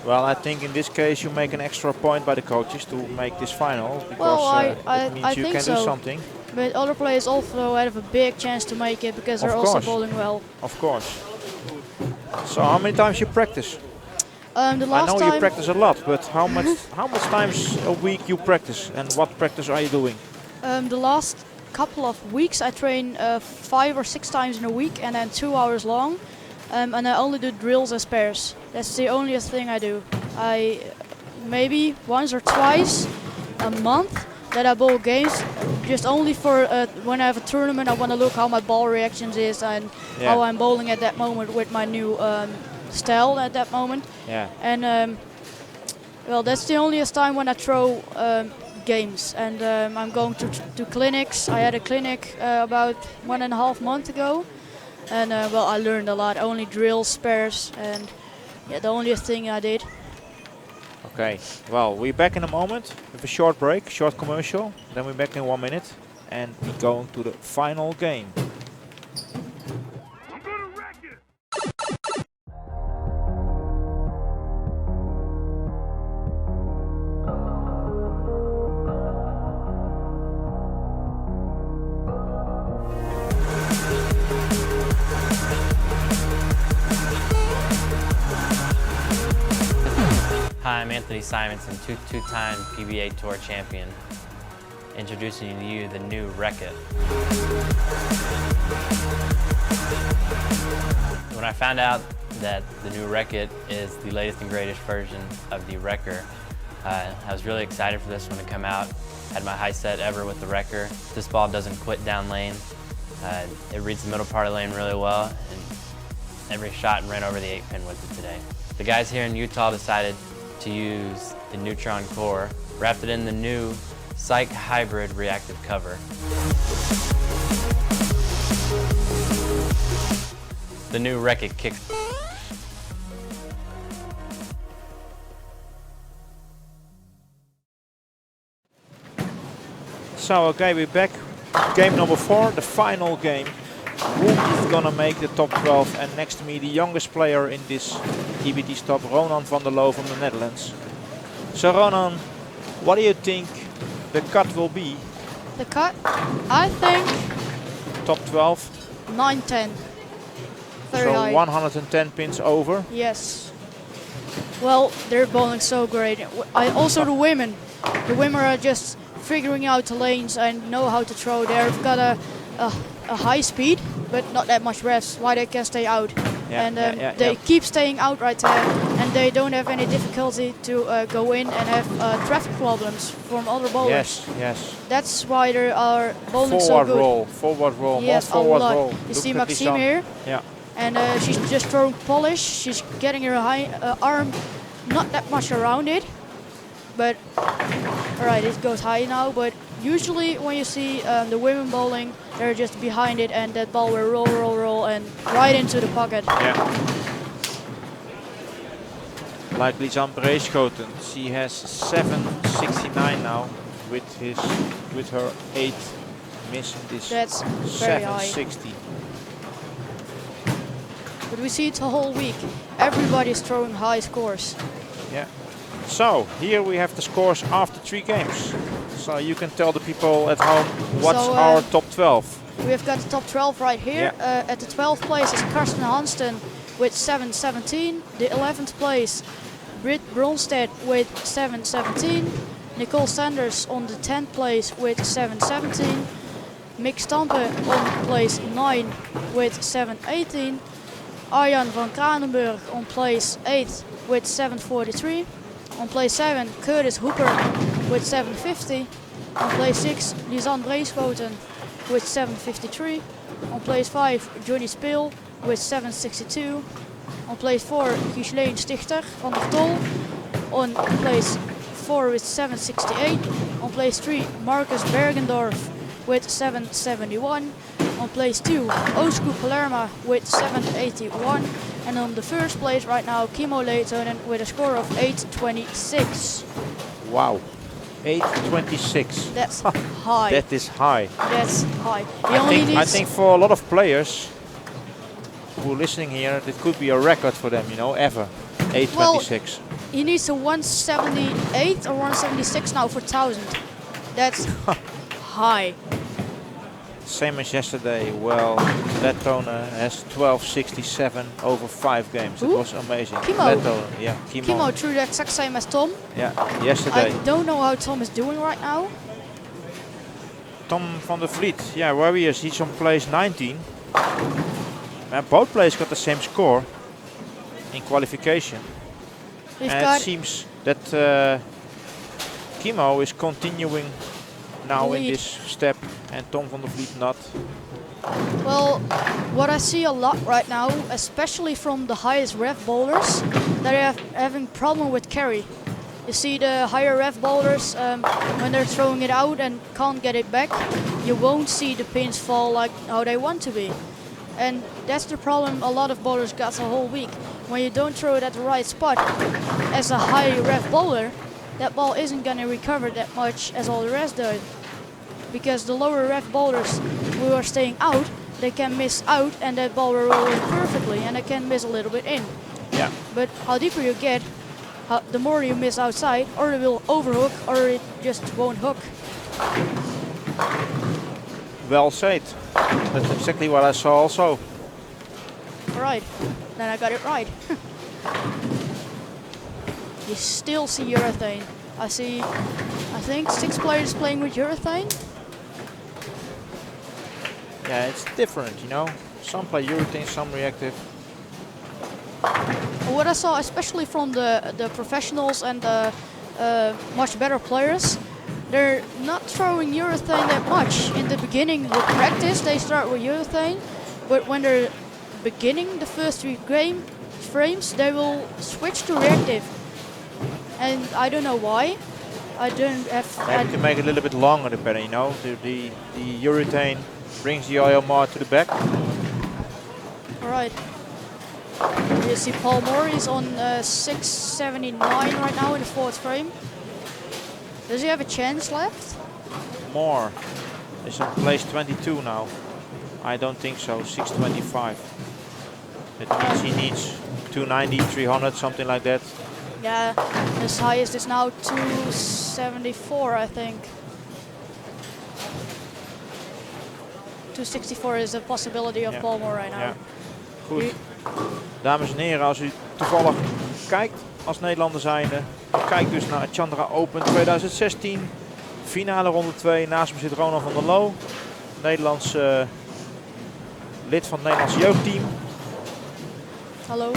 Well, I think in this case you make an extra point by the coaches to make this final, because Well, it means I you think can so. do something. But other players also have a big chance to make it, because they're Of also course. bowling well. Of course. So how many times you practice? The I last know time you practice a lot, but how much times a week you practice, and what practice are you doing? the last couple of weeks I train 5 or 6 times in a week, and then 2 hours long, and I only do drills and spares. That's the only thing I do. I maybe once or twice a month that I bowl games, just only for when I have a tournament. I want to look how my ball reactions is, and how I'm bowling at that moment with my new style at that moment. Yeah. And well, that's the only time when I throw games, and I'm going to clinics. I had a clinic about 1.5 months ago, and well, I learned a lot. Only drills, spares, and yeah, the only thing I did. Okay. Well, we're back in a moment with a short break, short commercial. Then we're back in 1 minute, and we're going to the final game. Hi, I'm Anthony Simonson, two-time PBA Tour champion, introducing to you the new Racket. When I found out that the new Racket is the latest and greatest version of the Wrecker, I was really excited for this one to come out. Had my high set ever with the Wrecker. This ball doesn't quit down lane. It reads the middle part of the lane really well, and every shot ran over the 8-pin with it today. The guys here in Utah decided to use the Neutron core, wrapped it in the new Psych Hybrid reactive cover. The new Racket kicks. So, okay, we're back. Game number 4, the final game. Who is gonna make the top 12? And next to me, the youngest player in this EBT stop, Ronan van der Loo from the Netherlands. So, Ronan, what do you think the cut will be? The cut, I think Top 12? 9-10. Very So high. 110 pins over. Yes. Well, they're bowling so great. Also the women. The women are just figuring out the lanes and know how to throw. They've got a high speed, but not that much revs, why they can stay out. Yeah, They keep staying out right there, and they don't have any difficulty to go in and have traffic problems from other bowlers. Yes, yes. That's why they are bowling so Forward good. roll, forward roll, Yes, more forward a lot. roll. You Look see at Maxime Lisanne. here, Yeah. and she's just throwing polish. She's getting her arm not that much around it, but alright, it goes high now. But usually when you see the women bowling, they're just behind it, and that ball will roll, and right into the pocket. Yeah. Like Lisanne Breeschoten, she has 769 now with her 8 missing this. That's very high. 760. But we see it the whole week. Everybody's throwing high scores. Yeah. So here we have the scores after 3 games. So you can tell the people at home what's our top 12. We have got the top 12 right here. Yeah. At the 12th place is Karsten Hanston with 717. The 11th place, Britt Bronstedt with 717. Nicole Sanders on the 10th place with 717. Mick Stampe on place 9 with 718. Arjan van Kranenburg on place 8 with 743. On place 7, Curtis Hooper with 750. On place 6, Lisanne Breeschoten with 753. On place 5, Johnny Speel with 762. On place 4, Ghislaine Stichter van der Tol. On place 4 with 768. On place 3, Marcus Bergendorf with 771. On place 2, Osku Palerma with 781. And on the first place right now, Kimmo Leitonen with a score of 826. Wow, 826. That's high. That is high. That's high. I think for a lot of players who are listening here, it could be a record for them, you know, ever. 826. Well, he needs a 178 or 176 now for 1000. That's high. Same as yesterday. Well, Leitonen has 1267 over 5 games. Who? It was amazing. Kimmo. Leitonen, yeah, Kimmo. Kimmo threw the exact same as Tom. Yeah, yesterday. I don't know how Tom is doing right now. Tom van der Vliet, yeah, where he is, he's on place 19. And both players got the same score in qualification. We've And got it seems that Kimmo is continuing now in lead. this step, and Tom van der Vliet not. Well, what I see a lot right now, especially from the highest rev bowlers, that are having problem with carry. You see the higher rev bowlers, when they're throwing it out and can't get it back, you won't see the pins fall like how they want to be. And that's the problem a lot of bowlers got the whole week. When you don't throw it at the right spot, as a high rev bowler, that ball isn't going to recover that much as all the rest do. Because the lower rev bowlers who are staying out, they can miss out and that ball will roll in perfectly and they can miss a little bit in. Yeah. But how deeper you get, the more you miss outside, or it will overhook or it just won't hook. Well said. That's exactly what I saw also. Alright, then I got it right. You still see urethane. I think 6 players playing with urethane. Yeah, it's different, you know. Some play urethane, some reactive. What I saw, especially from the professionals and the much better players, they're not throwing urethane that much. In the beginning, the practice, they start with urethane, but when they're beginning the first 3 game frames, they will switch to reactive. And I don't know why. I don't have. Maybe to make it a little bit longer, the better, you know. The urethane brings the oil more to the back. Alright. You see Paul Moore is on 679 right now in the 4th frame. Does he have a chance left? Moore is on place 22 now. I don't think so, 625. That means he needs 290, 300, something like that. Yeah, his highest is now 274, I think. 264 is a possibility of Paul Moore right now. Ja. Goed. Dames en heren, als u toevallig kijkt als Nederlander zijnde, kijk dus naar Chandra Open 2016. Finale ronde 2. Naast me zit Ronan van der Loo. Nederlands lid van het Nederlandse jeugdteam. Hallo.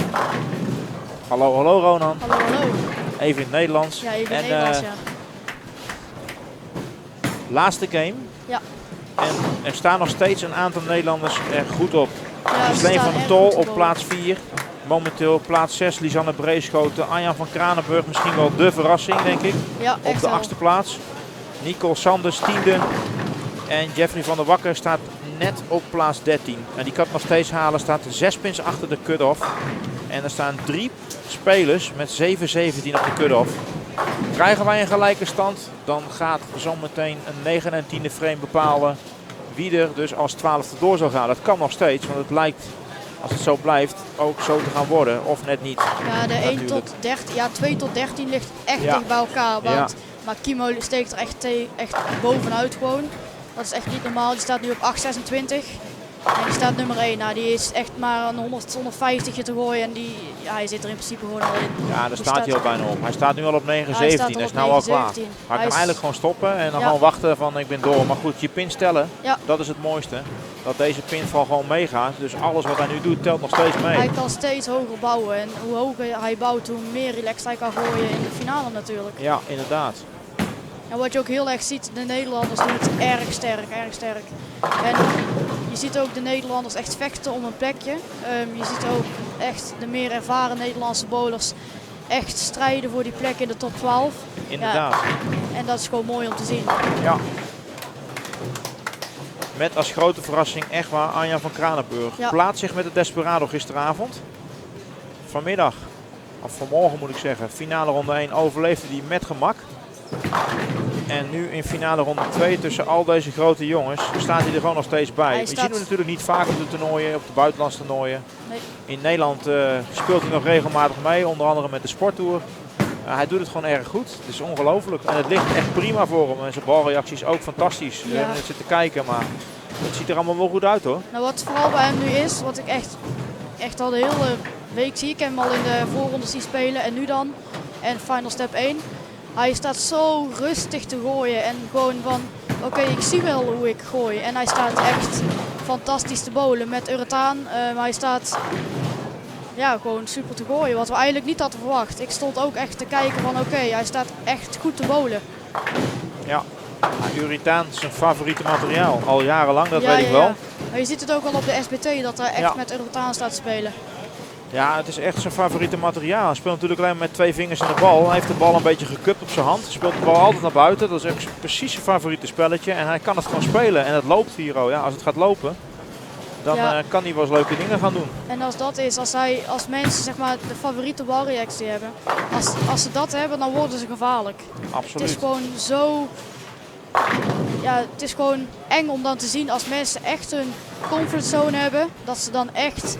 Hallo, hallo Ronan. Hallo, hallo. Even in het Nederlands. Ja, even in het Nederlands, ja. Laatste game. Ja. En er staan nog steeds een aantal Nederlanders er goed op. Ja, ze Sleen staan van der erg Tol goed te op bowlen. plaats 4. Momenteel plaats 6, Lisanne Breeschoten. Arjan van Kranenburg, misschien wel de verrassing, denk ik. Ja, Op echt de wel. 8e plaats. Nicole Sanders, 10e. En Jeffrey van der Wakker staat net op plaats 13. En die kan het nog steeds halen, staat 6 pins achter de cut-off. En er staan 3 spelers met 7-17 op de cut-off. Krijgen wij een gelijke stand, dan gaat zometeen een 9 en 10e frame bepalen wie er dus als 12e door zal gaan. Dat kan nog steeds, want het lijkt, als het zo blijft, ook zo te gaan worden. Of net niet. Ja, de 1 Natuurlijk. tot 13, ja, 2 tot 13 ligt echt Ja. dicht bij elkaar. Ja. Want, maar Kimo steekt er echt bovenuit gewoon. Dat is echt niet normaal. Die staat nu op 8,26. En die staat nummer 1. Nou, die is echt maar een 150 te gooien. En hij zit er in principe gewoon al in. Ja, daar Die staat hij al bijna op. Hij staat nu al op 9-17. Hij staat al Hij is op nou al klaar. 9-17. Hij kan Hij is- eigenlijk gewoon stoppen en dan Ja. gewoon wachten van ik ben door. Maar goed, je pin stellen, Ja. dat is het mooiste. Dat deze pinval gewoon meegaat. Dus alles wat hij nu doet, telt nog steeds mee. Hij kan steeds hoger bouwen. En hoe hoger hij bouwt, hoe meer relaxed hij kan gooien in de finale natuurlijk. Ja, inderdaad. En wat je ook heel erg ziet, de Nederlanders doen het erg sterk, erg sterk. En je ziet ook de Nederlanders echt vechten om een plekje. Je ziet ook echt de meer ervaren Nederlandse bowlers echt strijden voor die plek in de top 12. Inderdaad. Ja, en dat is gewoon mooi om te zien. Ja. Met als grote verrassing echt waar Arjan van Kranenburg. Ja. Plaatst zich met de Desperado gisteravond. Vanmiddag, of vanmorgen moet ik zeggen, finale ronde 1 overleefde hij met gemak. En nu in finale ronde 2 tussen al deze grote jongens staat hij er gewoon nog steeds bij. Die zien we natuurlijk niet vaak op de toernooien, op de buitenlandse toernooien. Nee. In Nederland speelt hij nog regelmatig mee, onder andere met de Sporttour. Hij doet het gewoon erg goed. Het is ongelooflijk. En het ligt echt prima voor hem. En zijn balreacties ook fantastisch. We hebben het zitten kijken, maar het ziet er allemaal wel goed uit hoor. Nou, wat vooral bij hem nu is, wat ik echt al de hele week zie. Ik heb hem al in de voorrondes zien spelen en nu dan. En final step 1. Hij staat zo rustig te gooien en gewoon van, oké, ik zie wel hoe ik gooi. En hij staat echt fantastisch te bowlen met Uretaan. Maar hij staat gewoon super te gooien, wat we eigenlijk niet hadden verwacht. Ik stond ook echt te kijken van, oké, hij staat echt goed te bowlen. Ja, Uritaan is zijn favoriete materiaal. Al jarenlang, dat weet ik wel. Ja. Maar je ziet het ook al op de SBT dat hij echt met Uretaan staat te spelen. Ja, het is echt zijn favoriete materiaal. Hij speelt natuurlijk alleen met 2 vingers in de bal. Hij heeft de bal een beetje gekupt op zijn hand. Hij speelt de bal altijd naar buiten. Dat is ook precies zijn favoriete spelletje. En hij kan het gewoon spelen. En het loopt hier al. Ja, als het gaat lopen, dan kan hij wel eens leuke dingen gaan doen. En als dat is, als mensen zeg maar de favoriete balreactie hebben, als ze dat hebben, dan worden ze gevaarlijk. Absoluut. Het is gewoon zo, het is gewoon eng om dan te zien als mensen echt hun comfortzone hebben, dat ze dan echt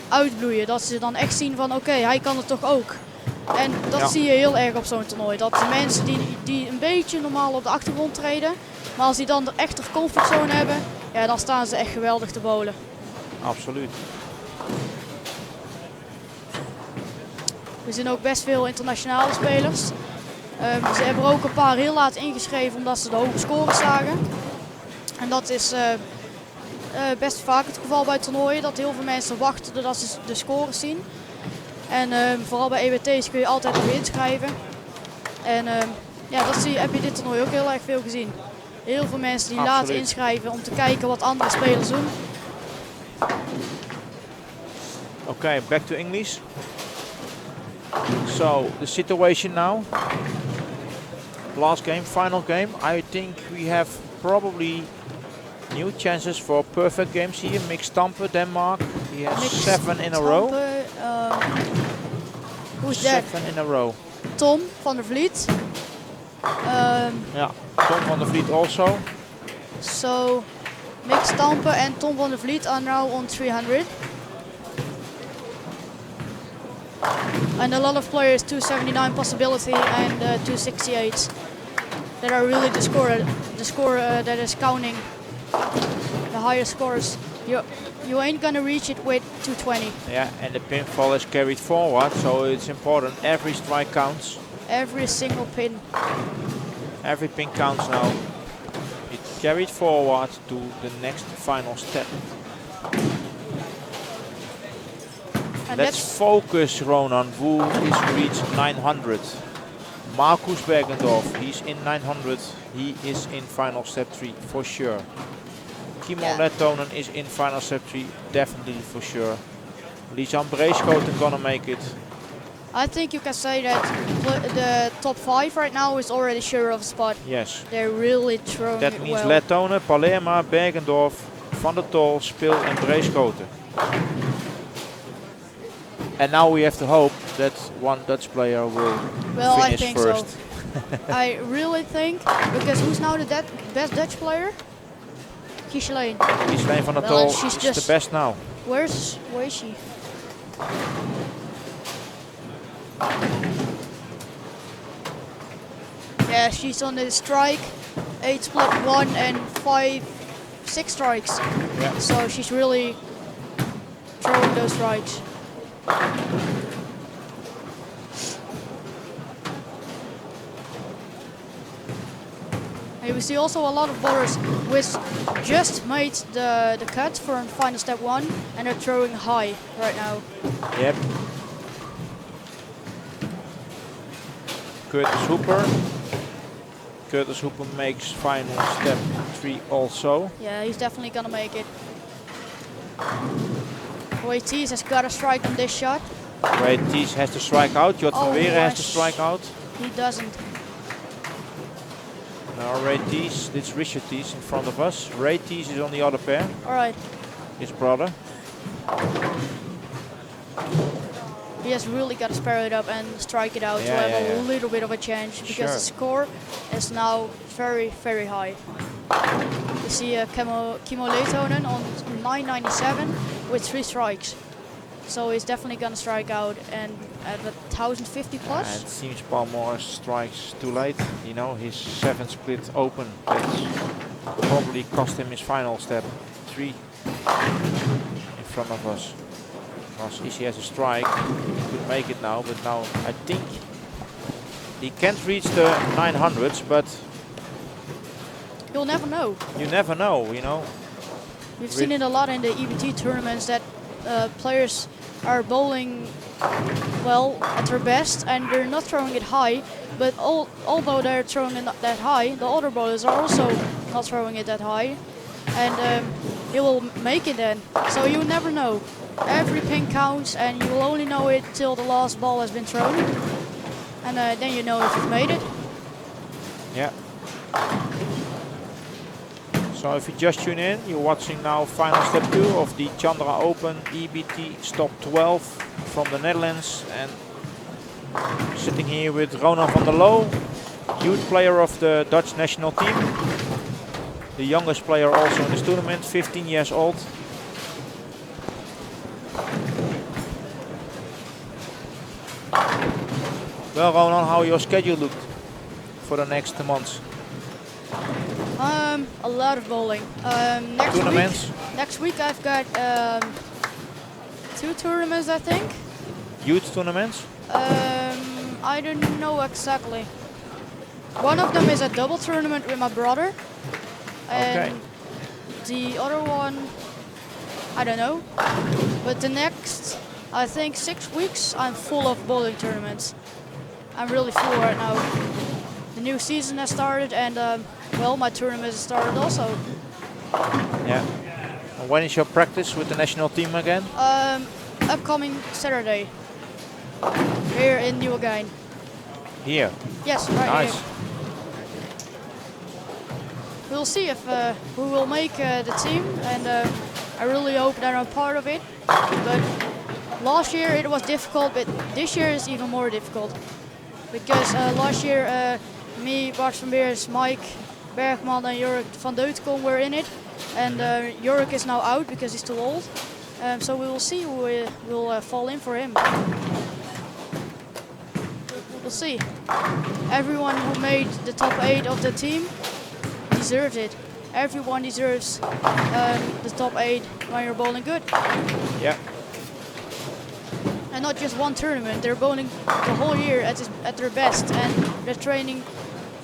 uitbloeien. Dat ze dan echt zien van oké, hij kan het toch ook. En dat zie je heel erg op zo'n toernooi. Dat de mensen die een beetje normaal op de achtergrond treden, maar als die dan de echte comfortzone hebben, ja, dan staan ze echt geweldig te bowlen. Absoluut. We zien ook best veel internationale spelers. Ze hebben er ook een paar heel laat ingeschreven omdat ze de hoge scores zagen. En dat is best vaak het geval bij toernooien, dat heel veel mensen wachten totdat ze de scores zien. En vooral bij EWT's kun je altijd nog inschrijven. En heb je dit toernooi ook heel erg veel gezien. Heel veel mensen die laat inschrijven om te kijken wat andere spelers doen. Okay, back to English. So the situation now. Last game, final game. I think we have probably new chances for perfect games here. Mixed Stamper, Denmark. He has 7 in a row. Who's that? 7 in a row. Tom van der Vliet. Ja, Tom van der Vliet also. So Mick Stamper and Tom van der Vliet are now on 300. And a lot of players 279 possibility and 268 that are really the score that is counting the higher scores. You ain't gonna reach it with 220. Yeah, and the pinfall is carried forward, so it's important. Every strike counts. Every single pin. Every pin counts now. It's carried forward to the next final step. And Let's focus, Ronan, who is reached 900. Marcus Bergendorf, he's in 900. He is in final step 3 for sure. Kimo Yeah. Lettonen is in final step 3, definitely for sure. Lisan Breeskoten gonna make it. I think you can say that the top 5 right now is already sure of a spot. Yes. They're really throwing That it means well. Lettonen, Palerma, Bergendorf, Van der Tol, Spil and Breeskoten. And now we have to hope that one Dutch player will Well, I finish think first. so. I really think, because who's now the best Dutch player? Kiesleen. Kiesleen Van der Well, Tol she's is just- the best now. Where is she? Yeah, she's on the strike, 8 split 1 and 6 strikes. Yeah. So she's really throwing those strikes. And we see also a lot of bowlers which just made the cut for final step 1 and they're throwing high right now. Yep. Curtis Hooper. Curtis Hooper makes final step 3 also. Yeah, he's definitely gonna make it. Tees has got a strike on this shot. Ray Thies has to strike out. Jot van Oh, Weeren has I to strike out. He doesn't. Now Ray Thies, it's Richard Thies in front of us. Ray Thies is on the other pair, Alright. his brother. He has really got to spare it up and strike it out to Yeah, have yeah, a yeah. little bit of a chance because Sure. the score is now very, very high. You see Kimo Lettonen on 997 with 3 strikes. So he's definitely going to strike out and at 1050 plus. And it seems Palmore strikes too late. You know, his 7 split open. That's probably cost him his final step 3 in front of us. Because if he has a strike, he could make it now, but now I think he can't reach the 900s, but You'll never know. you never know, you know. We've seen it a lot in the EBT tournaments that players are bowling well at their best and they're not throwing it high, but although they're throwing it not that high, the other bowlers are also not throwing it that high, and he will make it then. So you never know. Every pin counts and you will only know it till the last ball has been thrown, and then you know if you've made it. Yeah. So if you just tune in, you're watching now final step 2 of the Chandra Open EBT Stop 12 from the Netherlands, and sitting here with Ronan van der Loo, youth player of the Dutch national team, the youngest player also in this tournament, 15 years old. Well, Ronan, how your schedule looked for the next months? A lot of bowling. Tournaments? Next week I've got 2 tournaments, I think. Youth tournaments? I don't know exactly. One of them is a double tournament with my brother. And Okay. the other one, I don't know. But the next, I think 6 weeks, I'm full of bowling tournaments. I'm really full right now. The new season has started and well, my tournament has started also. Yeah. And when is your practice with the national team again? Upcoming Saturday. Here in Nieuwegein. Here. Yes, right Nice. here. We'll see if who will make the team, and I really hope that I'm part of it. But last year it was difficult, but this year is even more difficult. Because last year me, Bart van Beers, Mike Bergman and Jorik van Deutkom were in it. And Jorik is now out because he's too old. So we will see who will fall in for him. We'll see. Everyone who made the top 8 of the team deserves it. Everyone deserves the top 8 when you're bowling good. Yeah. And not just one tournament, they're bowling the whole year at their best, and they're training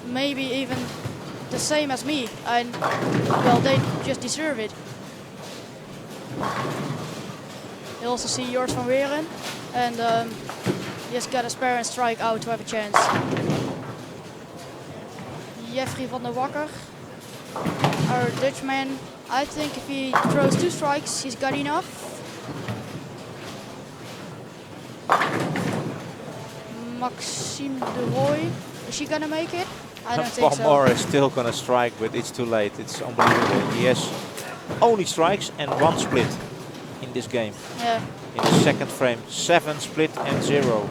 maybe even the same as me, and well, they just deserve it. You also see Jort van Weeren, and he just got a spare and strike out to have a chance. Jeffrey van der Wakker Our Dutchman, I think if he throws 2 strikes, he's got enough. Maxime de Roy, is she gonna make it? I don't think so. Palmore is still gonna strike, but it's too late. It's unbelievable. He has only strikes and 1 split in this game. Yeah. In the second frame, 7 split and 0.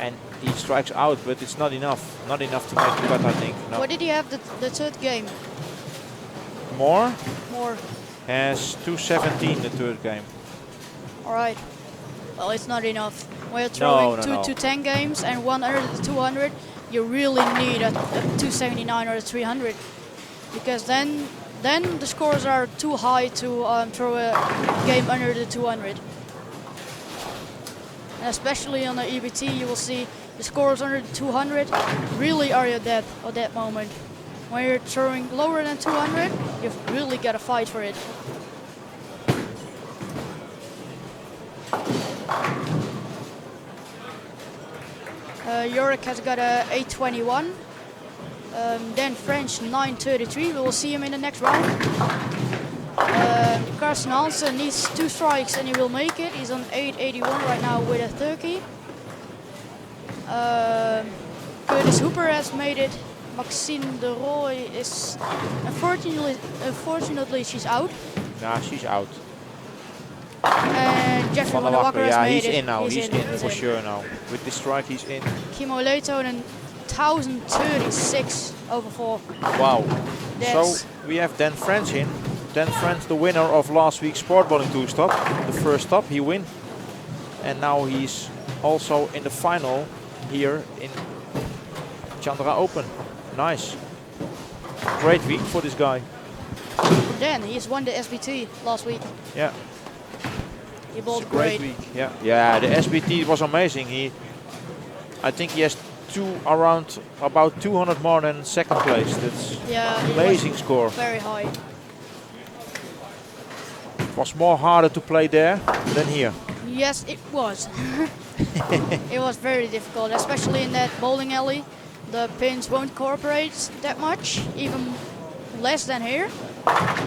And he strikes out, but it's not enough. Not enough to make the cut, I think. No. What did he have the third game? More More. has 217 the third game. Alright. Well, it's not enough. When you're throwing No, two no. 210 games and 1 under the 200, you really need a 279 or a 300. Because then the scores are too high to throw a game under the 200. And especially on the EBT, you will see the scores under the 200 really are your death at that moment. When you're throwing lower than 200, you've really got to fight for it. Yorick has got a 821. Then French 933. We will see him in the next round. Carsten Hansen needs 2 strikes and he will make it. He's on 881 right now with a 30. Curtis Hooper has made it. Maxine de Roy is unfortunately she's out. Nah, she's out. And Jeffrey Van Van der der Wakker, Wakker has yeah, made he's it. in now. He's in for sure now. With this strike, he's in. Kimo Leitonen 1036 over 4. Wow. That's So we have Dan French in. Dan French, the winner of last week's Sport Bowling 2 stop. The first stop, he win. And now he's also in the final here in Chandra Open. Nice. Great week for this guy. Dan, he's won the SBT last week. Yeah. He It's a bowled great great. week. Yeah. Yeah, the SBT was amazing. I think he has about 200 more than second place. That's Yeah, it amazing was score. very high. It was more harder to play there than here. Yes, it was. It was very difficult, especially in that bowling alley. The pins won't cooperate that much, even less than here.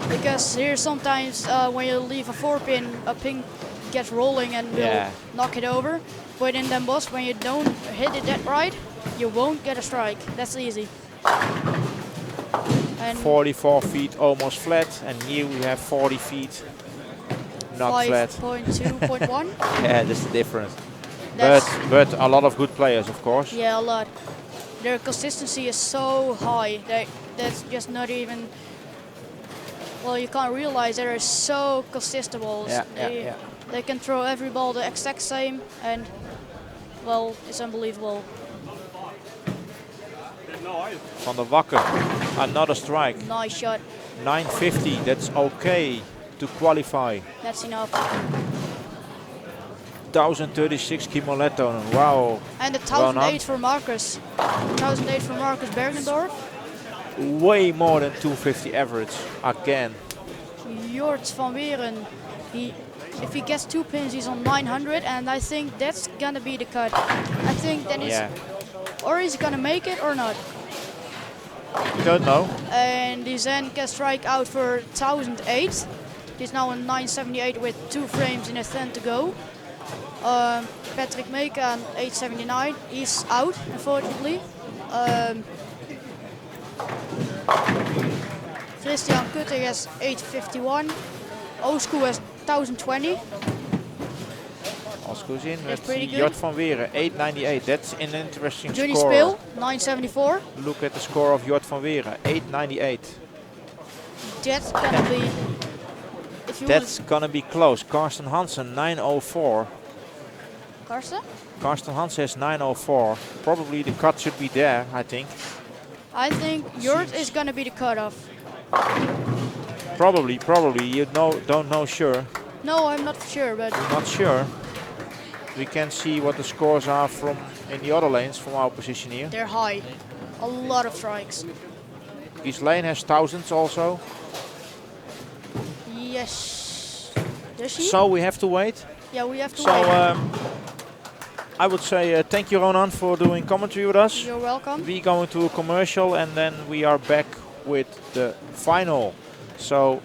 Because here sometimes when you leave a 4-pin, a pin gets rolling and will knock it over. But in Den Bosch, when you don't hit it that right, you won't get a strike. That's easy. And 44 feet almost flat, and here we have 40 feet not flat. 5.2.1. Yeah, that's the difference. That's But a lot of good players, of course. yeah, a lot. Their consistency is so high that that's just not even. Well, you can't realize they're so consistent balls. Yeah. They can throw every ball the exact same, and well, it's unbelievable. Van der Wakker, another strike. Nice shot. 950, that's okay to qualify. That's enough. 1036 Kimo Leitonen, wow. And the Ronan. 1008 for Marcus. 1008 for Marcus Bergendorf. Way more than 250 average, again. Jort van Weeren. If he gets 2 pins, he's on 900, and I think that's gonna be the cut. I think that is, or he's gonna make it or not. We don't know. And he then can strike out for 1008. He's now on 978 with 2 frames in a 10 to go. Patrick Meka on 879. He's out, unfortunately. Christian Kutter has 851. Oosku has 1020. Osco's in. That's Let's pretty see, good. Jort van Weeren, 898. That's an interesting Johnny score. Speel, 974. Look at the score of Jort van Weeren, 898. That's gonna be. If you That's gonna be close. Carsten Hansen, 904. Karsten? Carsten Hansen has 904. Probably the cut should be there, I think. I think Jort is gonna be the cutoff. Probably. You don't know sure. No, I'm not sure, but Not sure. We can see what the scores are from in the other lanes from our position here. they're high. A lot of strikes. This lane has thousands also. Yes. Does she? So we have to wait. Yeah, we have to So wait. I would say thank you, Ronan, for doing commentary with us. You're welcome. We go into a commercial and then we are back with the final. So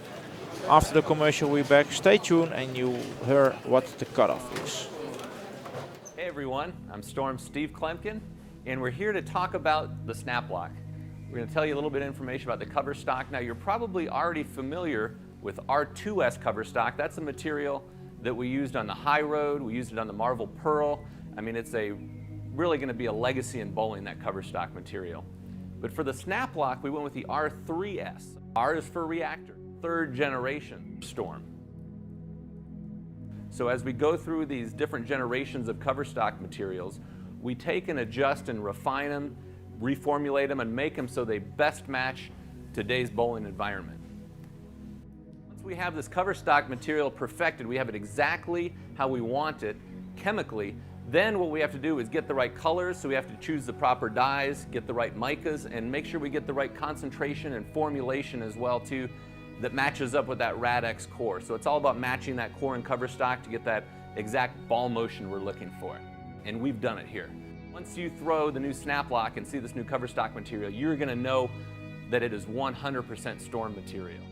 after the commercial we're back. Stay tuned and you hear what the cutoff is. Hey everyone, I'm Storm Steve Klemkin, and we're here to talk about the snap lock. We're going to tell you a little bit of information about the cover stock. Now, you're probably already familiar with R2S cover stock. That's a material that we used on the High Road. We used it on the Marvel Pearl. I mean, it's really going to be a legacy in bowling, that cover stock material. But for the snap lock, we went with the R3S. R is for reactor, 3rd generation Storm. So as we go through these different generations of cover stock materials, we take and adjust and refine them, reformulate them, and make them so they best match today's bowling environment. Once we have this cover stock material perfected, we have it exactly how we want it chemically, then what we have to do is get the right colors, so we have to choose the proper dyes, get the right micas, and make sure we get the right concentration and formulation as well too, that matches up with that Rad-X core. So it's all about matching that core and cover stock to get that exact ball motion we're looking for. And we've done it here. Once you throw the new snap lock and see this new cover stock material, you're going to know that it is 100% Storm material.